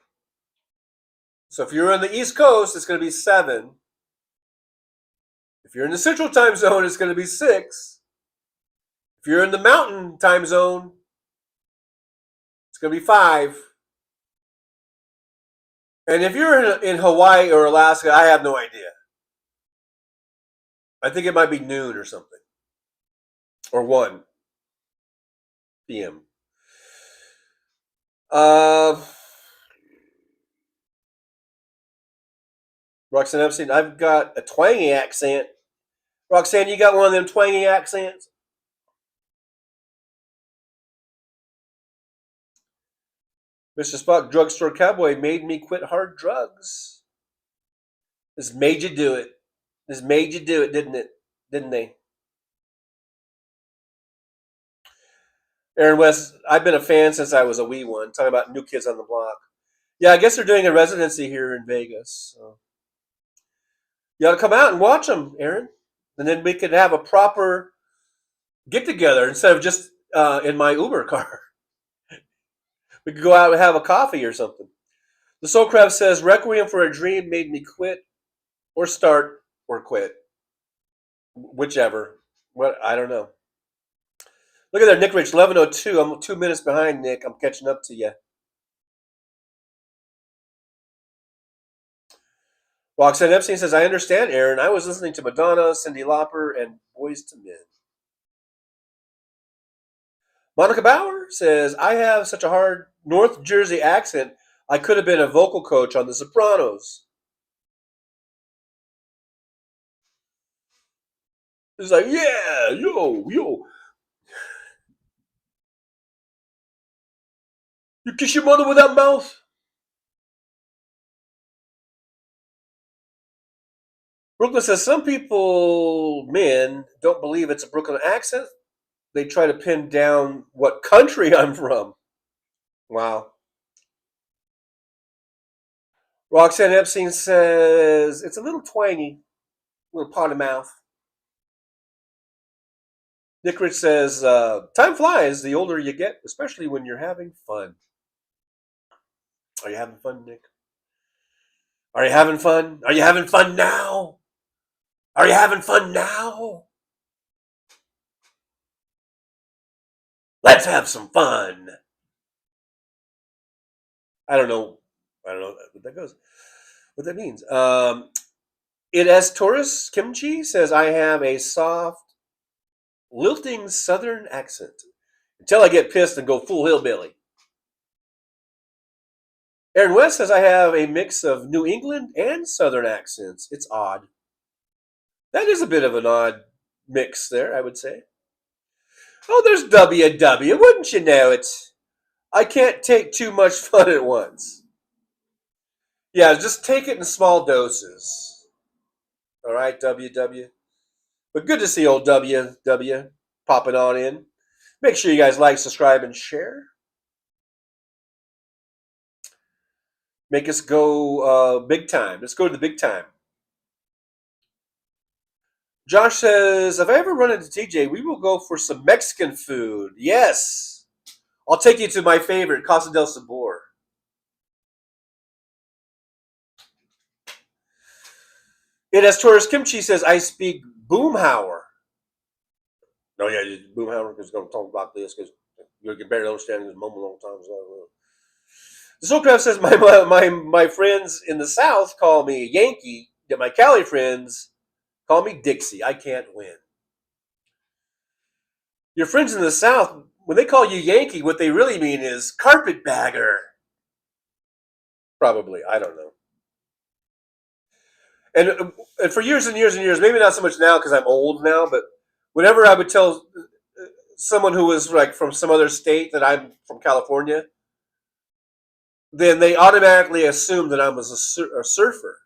So if you're on the East Coast, it's going to be 7. If you're in the Central time zone, it's going to be 6. If you're in the Mountain time zone, it's going to be 5. And if you're in Hawaii or Alaska, I have no idea. I think it might be noon or something. Or 1 p.m. Roxanne Epstein, I've got a twangy accent. Roxanne, you got one of them twangy accents? Mr. Spock, drugstore cowboy made me quit hard drugs. This made you do it. This made you do it, didn't it? Didn't they? Aaron West, I've been a fan since I was a wee one. Talking about New Kids on the Block. Yeah, I guess they're doing a residency here in Vegas. So. You ought to come out and watch them, Aaron. And then we could have a proper get-together instead of just in my Uber car. We could go out and have a coffee or something. The Soul Crab says, Requiem for a Dream made me quit or start or quit. Whichever. What I don't know. Look at that, Nick Rich, 11:02. I'm 2 minutes behind, Nick. I'm catching up to you. Roxanne Epstein says, I understand, Aaron. I was listening to Madonna, Cyndi Lauper, and Boyz II Men. Monica Bauer says, I have such a hard North Jersey accent, I could have been a vocal coach on The Sopranos. It's like, yeah, yo. You kiss your mother with that mouth? Brooklyn says some people, men, don't believe it's a Brooklyn accent. They try to pin down what country I'm from. Wow. Roxanne Epstein says it's a little twangy, a little potty mouth. Nick Rich says time flies the older you get, especially when you're having fun. Are you having fun, Nick? Are you having fun? Are you having fun now? Are you having fun now? Let's have some fun. I don't know what that goes. What that means. It as Taurus Kimchi says I have a soft, lilting Southern accent until I get pissed and go full hillbilly. Aaron West says I have a mix of New England and Southern accents. It's odd. That is a bit of an odd mix there, I would say. Oh, there's WW. Wouldn't you know it? I can't take too much fun at once. Yeah, just take it in small doses. All right, WW. But good to see old WW popping on in. Make sure you guys like, subscribe, and share. Make us go big time. Let's go to the big time. Josh says, if I ever run into TJ, we will go for some Mexican food. Yes. I'll take you to my favorite, Casa del Sabor. It as Taurus Kimchi says, I speak Boomhauer. No, yeah, Boomhauer is going to talk about this because you can barely understand his mumble all the time. The Soulcraft says, my friends in the South call me Yankee, yet my Cali friends call me Dixie. I can't win. Your friends in the South, when they call you Yankee, what they really mean is carpetbagger. Probably. I don't know. And for years and years and years, maybe not so much now because I'm old now, but whenever I would tell someone who was like from some other state that I'm from California, then they automatically assume that I was a surfer.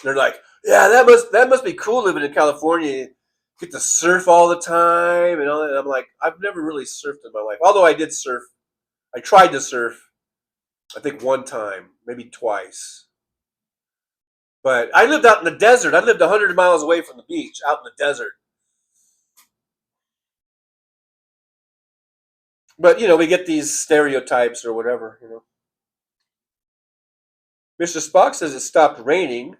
They're like, yeah, that must be cool living in California. You get to surf all the time and all that. And I'm like, I've never really surfed in my life. Although I did surf. I tried to surf, I think one time, maybe twice. But I lived out in the desert. I lived 100 miles away from the beach, out in the desert. But, we get these stereotypes or whatever, Mr. Spock says it stopped raining,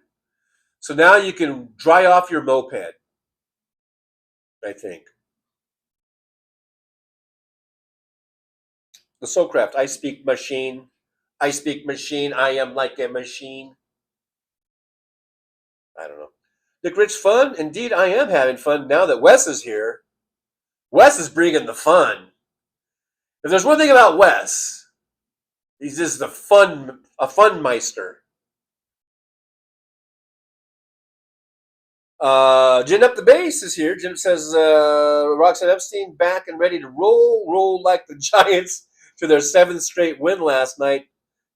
so now you can dry off your moped, I think. The Soulcraft, I speak machine. I speak machine. I am like a machine. I don't know. Dick Rich, fun? Indeed, I am having fun now that Wes is here. Wes is bringing the fun. If there's one thing about Wes, he's just a fun meister. Gin Up the Bass is here. Jim says Roxanne Epstein back and ready to roll like the Giants to their 7th straight win last night.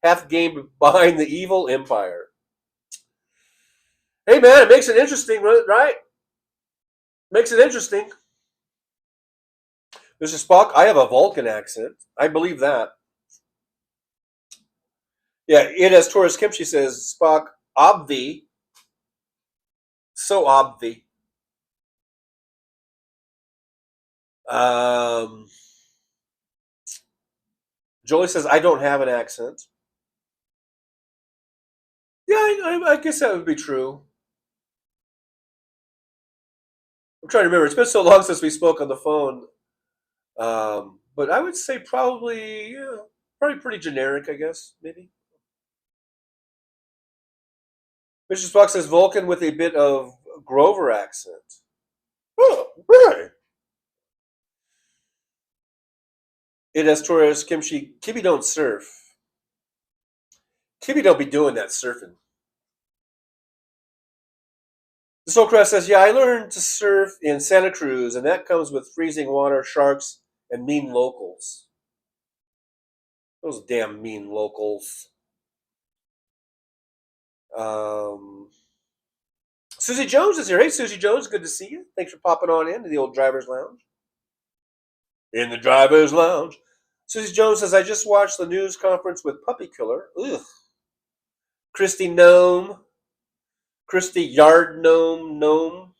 Half game behind the evil empire. Hey, man, it makes it interesting, right? Makes it interesting. Mr. Spock, I have a Vulcan accent. I believe that. Yeah, it as Taurus Kimchi says, Spock, obvi. So obvi. Jolie says, I don't have an accent. Yeah, I guess that would be true. I'm trying to remember. It's been so long since we spoke on the phone. But I would say probably pretty generic, I guess, maybe. Mr. Spock says Vulcan with a bit of Grover accent. Oh, really? It has Torres Kimchi. Kibby don't surf. Kibby don't be doing that surfing. The Soulcraft says, yeah, I learned to surf in Santa Cruz, and that comes with freezing water, sharks, and mean locals. Those damn mean locals. Susie Jones is here. Hey, Susie Jones, good to see you. Thanks for popping on into the old driver's lounge. In the driver's lounge. Susie Jones says, I just watched the news conference with Puppy Killer. Ugh. Christy Gnome. Christy Yard Gnome.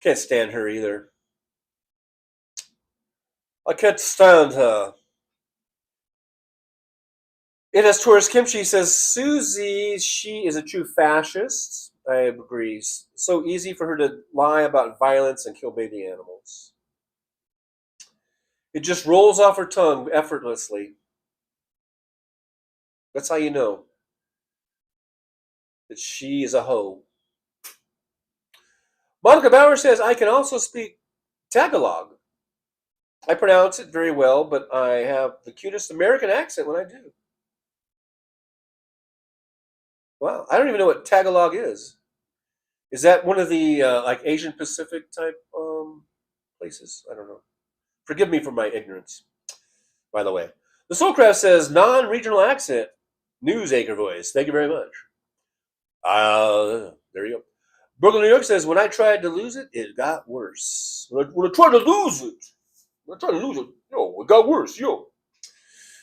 Can't stand her either. I can't stand her. It has Taurus Kimchi says, Susie, she is a true fascist. I agree. So easy for her to lie about violence and kill baby animals. It just rolls off her tongue effortlessly. That's how you know that she is a hoe. Monica Bauer says, I can also speak Tagalog. I pronounce it very well, but I have the cutest American accent when I do. Wow, I don't even know what Tagalog is. Is that one of the like Asian Pacific type places? I don't know. Forgive me for my ignorance, by the way. The Soulcraft says, non-regional accent, news anchor voice. Thank you very much. There you go. Brooklyn, New York says, when I tried to lose it, it got worse. When I tried to lose it, it got worse, yo.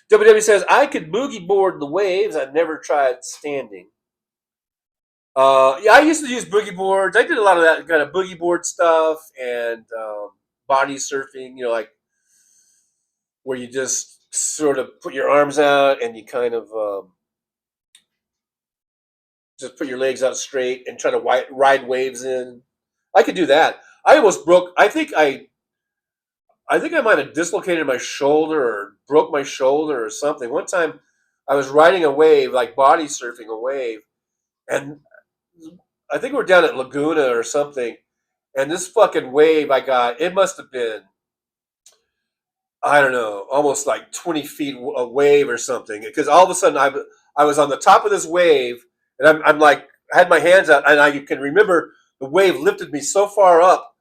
WW says, I could boogie board the waves. I've never tried standing. Yeah, I used to use boogie boards. I did a lot of that kind of boogie board stuff and body surfing, like where you just sort of put your arms out and you kind of just put your legs out straight and try to ride waves in. I could do that. I almost broke. I think I might have dislocated my shoulder or broke my shoulder or something. One time, I was riding a wave, like body surfing a wave, and I think we're down at Laguna or something. And this fucking wave I got, it must have been, I don't know, almost like 20 feet a wave or something. Because all of a sudden I was on the top of this wave, and I'm like, I had my hands out, and I can remember the wave lifted me so far up.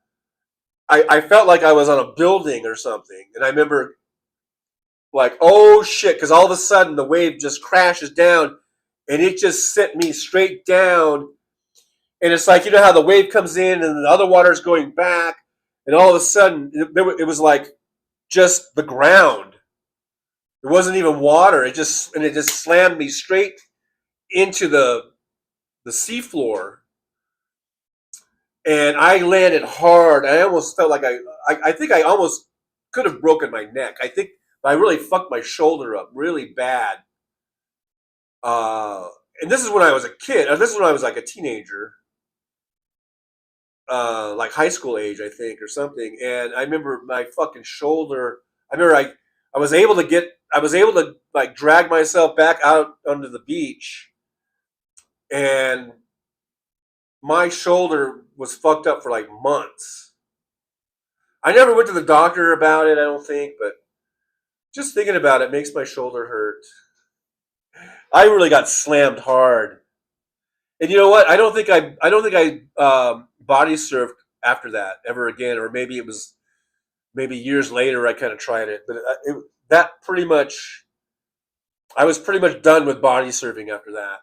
I felt like I was on a building or something. And I remember like, oh shit, because all of a sudden the wave just crashes down, and it just sent me straight down. And it's like, how the wave comes in and the other water is going back, and all of a sudden it was like just the ground. It wasn't even water. It just slammed me straight into the seafloor, and I landed hard. I almost felt like I think I almost could have broken my neck. I think I really fucked my shoulder up really bad. And this is when I was a kid. This is when I was like a teenager. Like high school age, I think, or something. And I remember my fucking shoulder. I remember I was able to like drag myself back out onto the beach, and my shoulder was fucked up for like months. I never went to the doctor about it, I don't think, but just thinking about it makes my shoulder hurt. I really got slammed hard. And you know what? I don't think I body surfed after that ever again, or maybe it was years later I kind of tried it, but I was pretty much done with body surfing after that,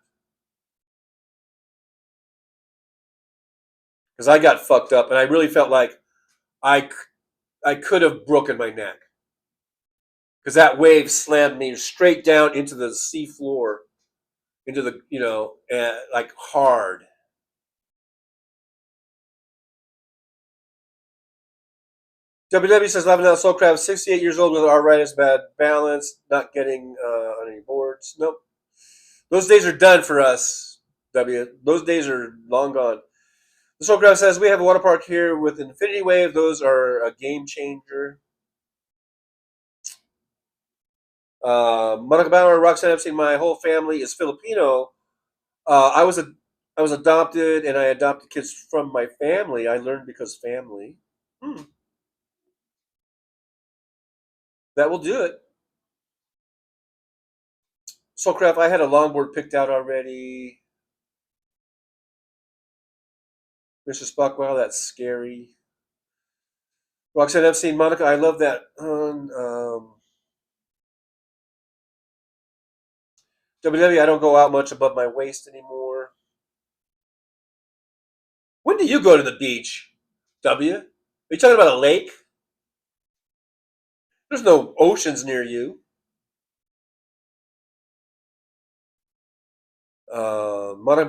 because I got fucked up and I really felt like I could have broken my neck, because that wave slammed me straight down into the sea floor, into the like hard. WW says, Laughing out Soulcraft, 68 years old with arthritis, bad balance, not getting on any boards. Nope. Those days are done for us, W. Those days are long gone. The Soulcraft says, we have a water park here with Infinity Wave. Those are a game changer. Monica Bauer, Roxanne Epstein, my whole family is Filipino. I was adopted, and I adopted kids from my family. I learned because family. That will do it. Soulcraft, I had a longboard picked out already. Mr. Spock, wow, that's scary. Roxanne Epstein, Monica, I love that. WW, I don't go out much above my waist anymore. When do you go to the beach, W? Are you talking about a lake? There's no oceans near you. Monica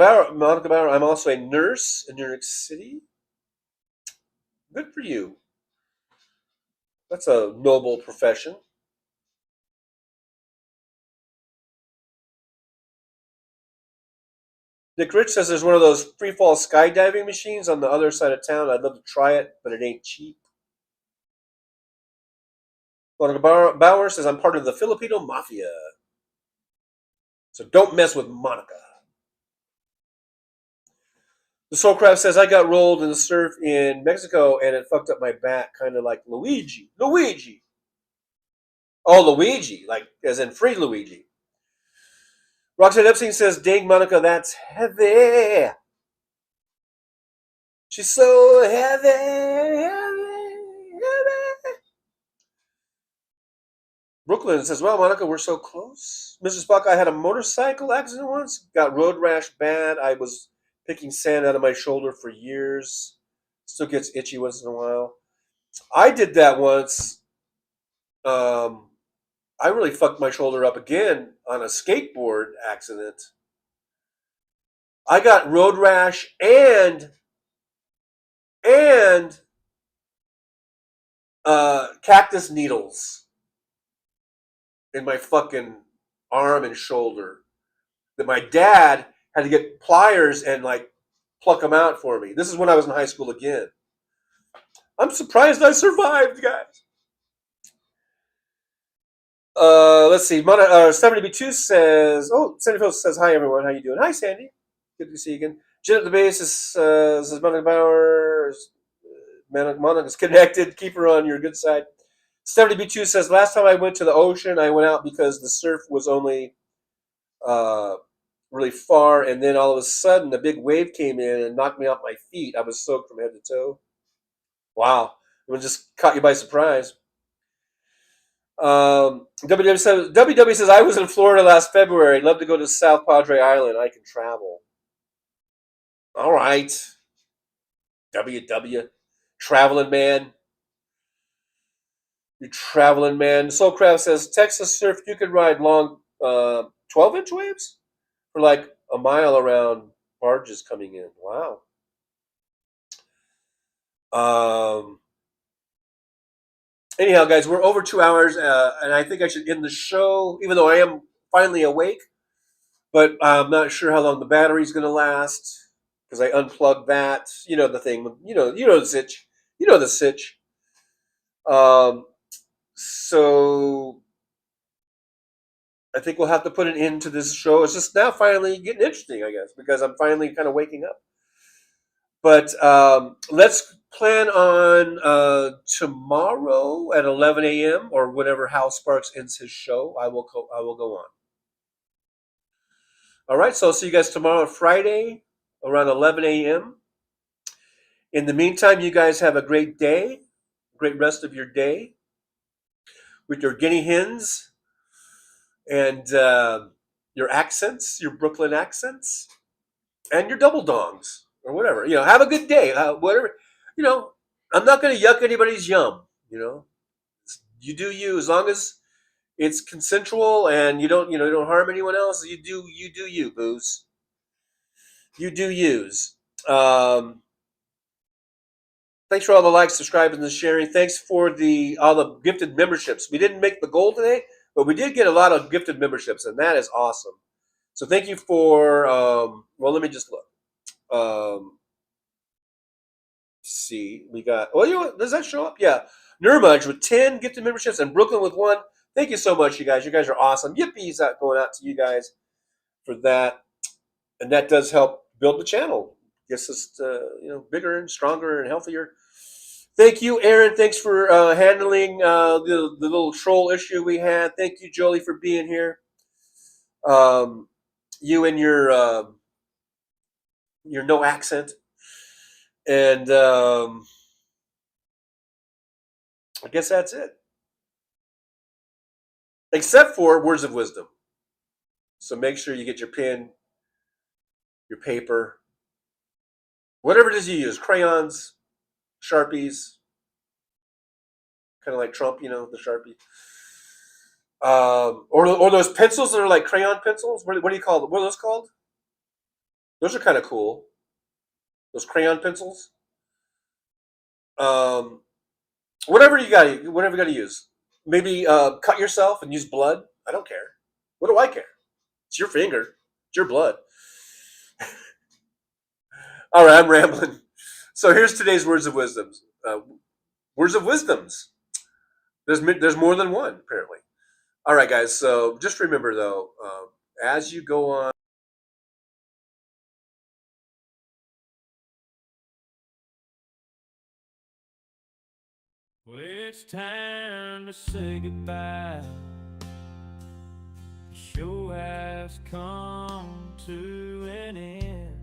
Bauer, I'm also a nurse in New York City. Good for you. That's a noble profession. Nick Rich says there's one of those free fall skydiving machines on the other side of town. I'd love to try it, but it ain't cheap. Monica Bauer says I'm part of the Filipino mafia. So don't mess with Monica. The Soulcraft says I got rolled in the surf in Mexico and it fucked up my back, kind of like Luigi. Luigi. Oh, Luigi, like as in free Luigi. Roxanne Epstein says, "Dang, Monica, that's heavy. She's so heavy, heavy." Brooklyn says, "Wow, Monica, we're so close." Mrs. Spock, I had a motorcycle accident once. Got road rash bad. I was picking sand out of my shoulder for years. Still gets itchy once in a while. I did that once. I really fucked my shoulder up again on a skateboard accident. I got road rash and cactus needles in my fucking arm and shoulder that my dad had to get pliers and like pluck them out for me. This is when I was in high school again. I'm surprised I survived, guys. Let's see. 70B2 says, Sandy says, hi, everyone. How you doing? Hi, Sandy. Good to see you again. Jen at the base says, Monica Bauer, Monica's connected. Keep her on your good side. 70B2 says, last time I went to the ocean, I went out because the surf was only really far, and then all of a sudden, a big wave came in and knocked me off my feet. I was soaked from head to toe. Wow. It just caught you by surprise. WW says, I was in Florida last February. I'd love to go to South Padre Island. I can travel. All right. WW. Traveling man. You traveling man. Soulcraft says, Texas surf, you can ride long 12-inch waves for like a mile around barges coming in. Wow. Anyhow, guys, we're over 2 hours, and I think I should end the show, even though I am finally awake. But I'm not sure how long the battery's going to last because I unplugged that. You know the thing. You know the sitch. You know the sitch. So I think we'll have to put an end to this show. It's just now finally getting interesting, I guess, because I'm finally kind of waking up. But let's plan on tomorrow at 11 a.m. or whenever Hal Sparks ends his show. I will go on. All right, so I'll see you guys tomorrow, Friday, around 11 a.m. In the meantime, you guys have a great day, great rest of your day with your guinea hens and your accents, your Brooklyn accents, and your double dongs or whatever. Have a good day. Whatever. I'm not going to yuck anybody's yum. You do you, as long as it's consensual and you don't harm anyone else. You do you, booze. You do use. Thanks for all the likes, subscribing, and the sharing. Thanks for all the gifted memberships. We didn't make the goal today, but we did get a lot of gifted memberships, and that is awesome. So thank you for. Let me just look. See, we got. Well, does that show up? Yeah, Nurmudge with 10 gifted memberships, and Brooklyn with 1. Thank you so much, you guys. You guys are awesome. Yippies going out to you guys for that, and that does help build the channel. Gets us bigger and stronger and healthier. Thank you, Aaron. Thanks for handling the little troll issue we had. Thank you, Jolie, for being here. You and your no accent, and I guess that's it. Except for words of wisdom. So make sure you get your pen, your paper, whatever it is you use, crayons, Sharpies, kind of like Trump, the Sharpie. Or those pencils that are like crayon pencils. What do you call them? What are those called? Those are kind of cool. Those crayon pencils. Whatever you got to use. Maybe cut yourself and use blood. I don't care. What do I care? It's your finger. It's your blood. All right, I'm rambling. So here's today's words of wisdoms. Words of wisdoms. There's more than one, apparently. All right, guys. So just remember, though, as you go on. Well, it's time to say goodbye. The show has come to an end.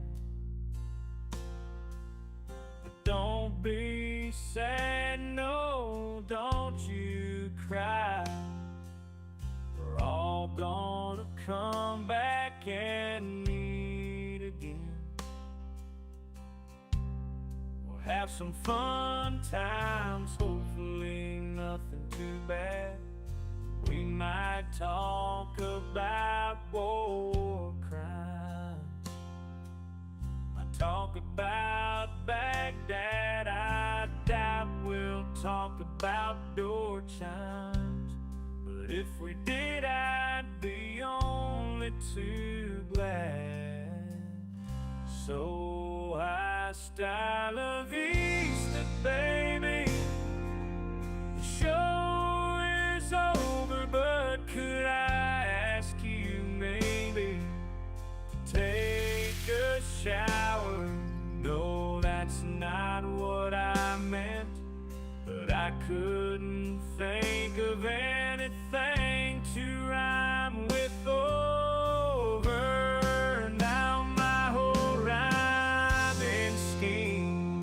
But don't be sad, no, don't you cry. We're all gonna come back and meet again. We'll have some fun times, hopefully nothing too bad. We might talk about war crimes. Might talk about Baghdad. I doubt we'll talk about door chimes. But if we did, I'd be only too glad. So I style of Easter, baby. The show is over, but could I ask you maybe to take a shower? No, that's not what I meant, but I couldn't think of anything to rhyme with over. Now my whole rhyming scheme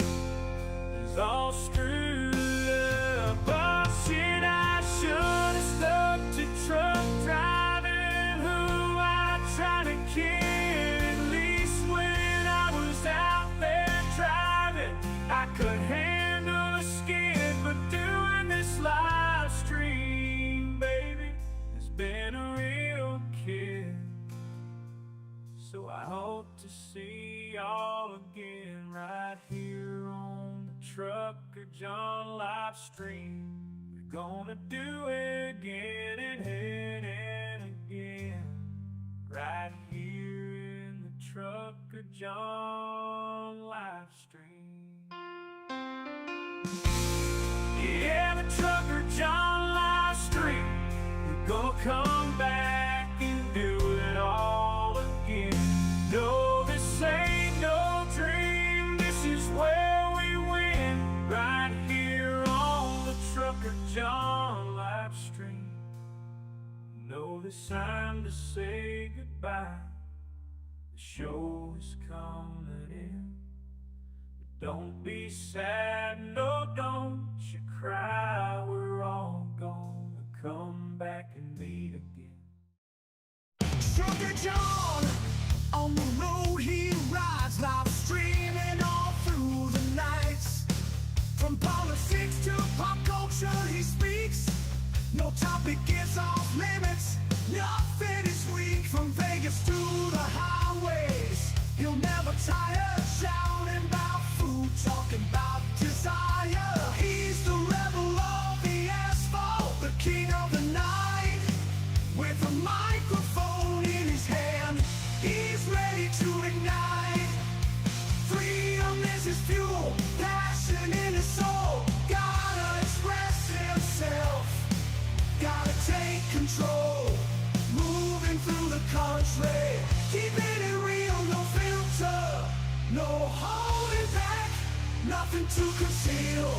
is all screwed up. Oh shit, I should have stuck to truck driving, who I tried to kid. At least when I was out there driving, I could handle a skid. But doing this live stream, baby, has been a real kid. So I hope to see y'all again right here on the Trucker John Livestream. We're gonna do it again and again, right here in the Trucker John Livestream. Yeah, the Trucker John Livestream. We're gonna come back and do it all again. No, this ain't no dream. This is where we win, right here on the Trucker John Livestream. No, this time to say goodbye. The show is coming in. Don't be sad, no, don't you cry. We're all gonna come back and meet again. Trucker John, on the road he rides, live streaming all through the nights. From politics to pop culture he speaks. No topic is off limits, nothing is weak. From Vegas to the highways, he'll never tire, shouting about food, talking about desire. He's the rebel of the asphalt, the king of the night. With a microphone in his hand, he's ready to ignite. Freedom is his fuel, passion in his soul. Gotta express himself, gotta take control. Moving through the country, keeping it real, no filter, no holding back, nothing to conceal.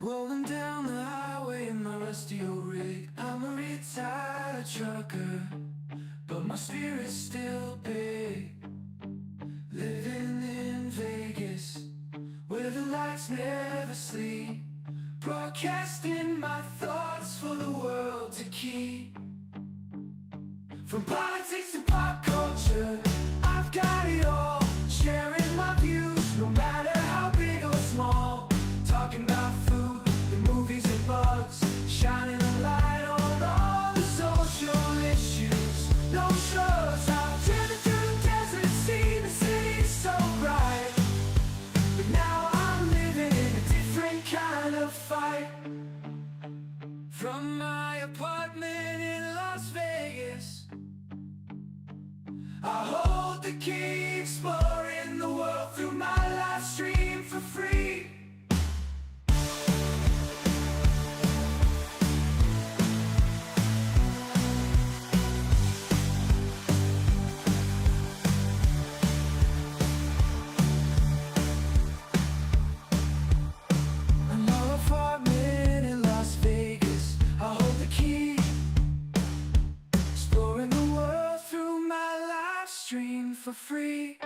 Rolling down the highway in my rusty old rig. I'm a retired trucker, but my spirit's still big. Living in Vegas, where the lights never sleep. Broadcasting my thoughts for the world to keep. From politics to pop culture, I've got it all. Sharing my views, no matter how big or small. Talking about food, the movies and bugs. Shining a light on all the social issues. No shrugs, I've driven through the desert, seen the city so bright. But now I'm living in a different kind of fight. From my apartment in Las Vegas, I hold the key, exploring the world through my live stream for free. My apartment in Las Vegas, I hold the key, exploring the world through my live stream for free.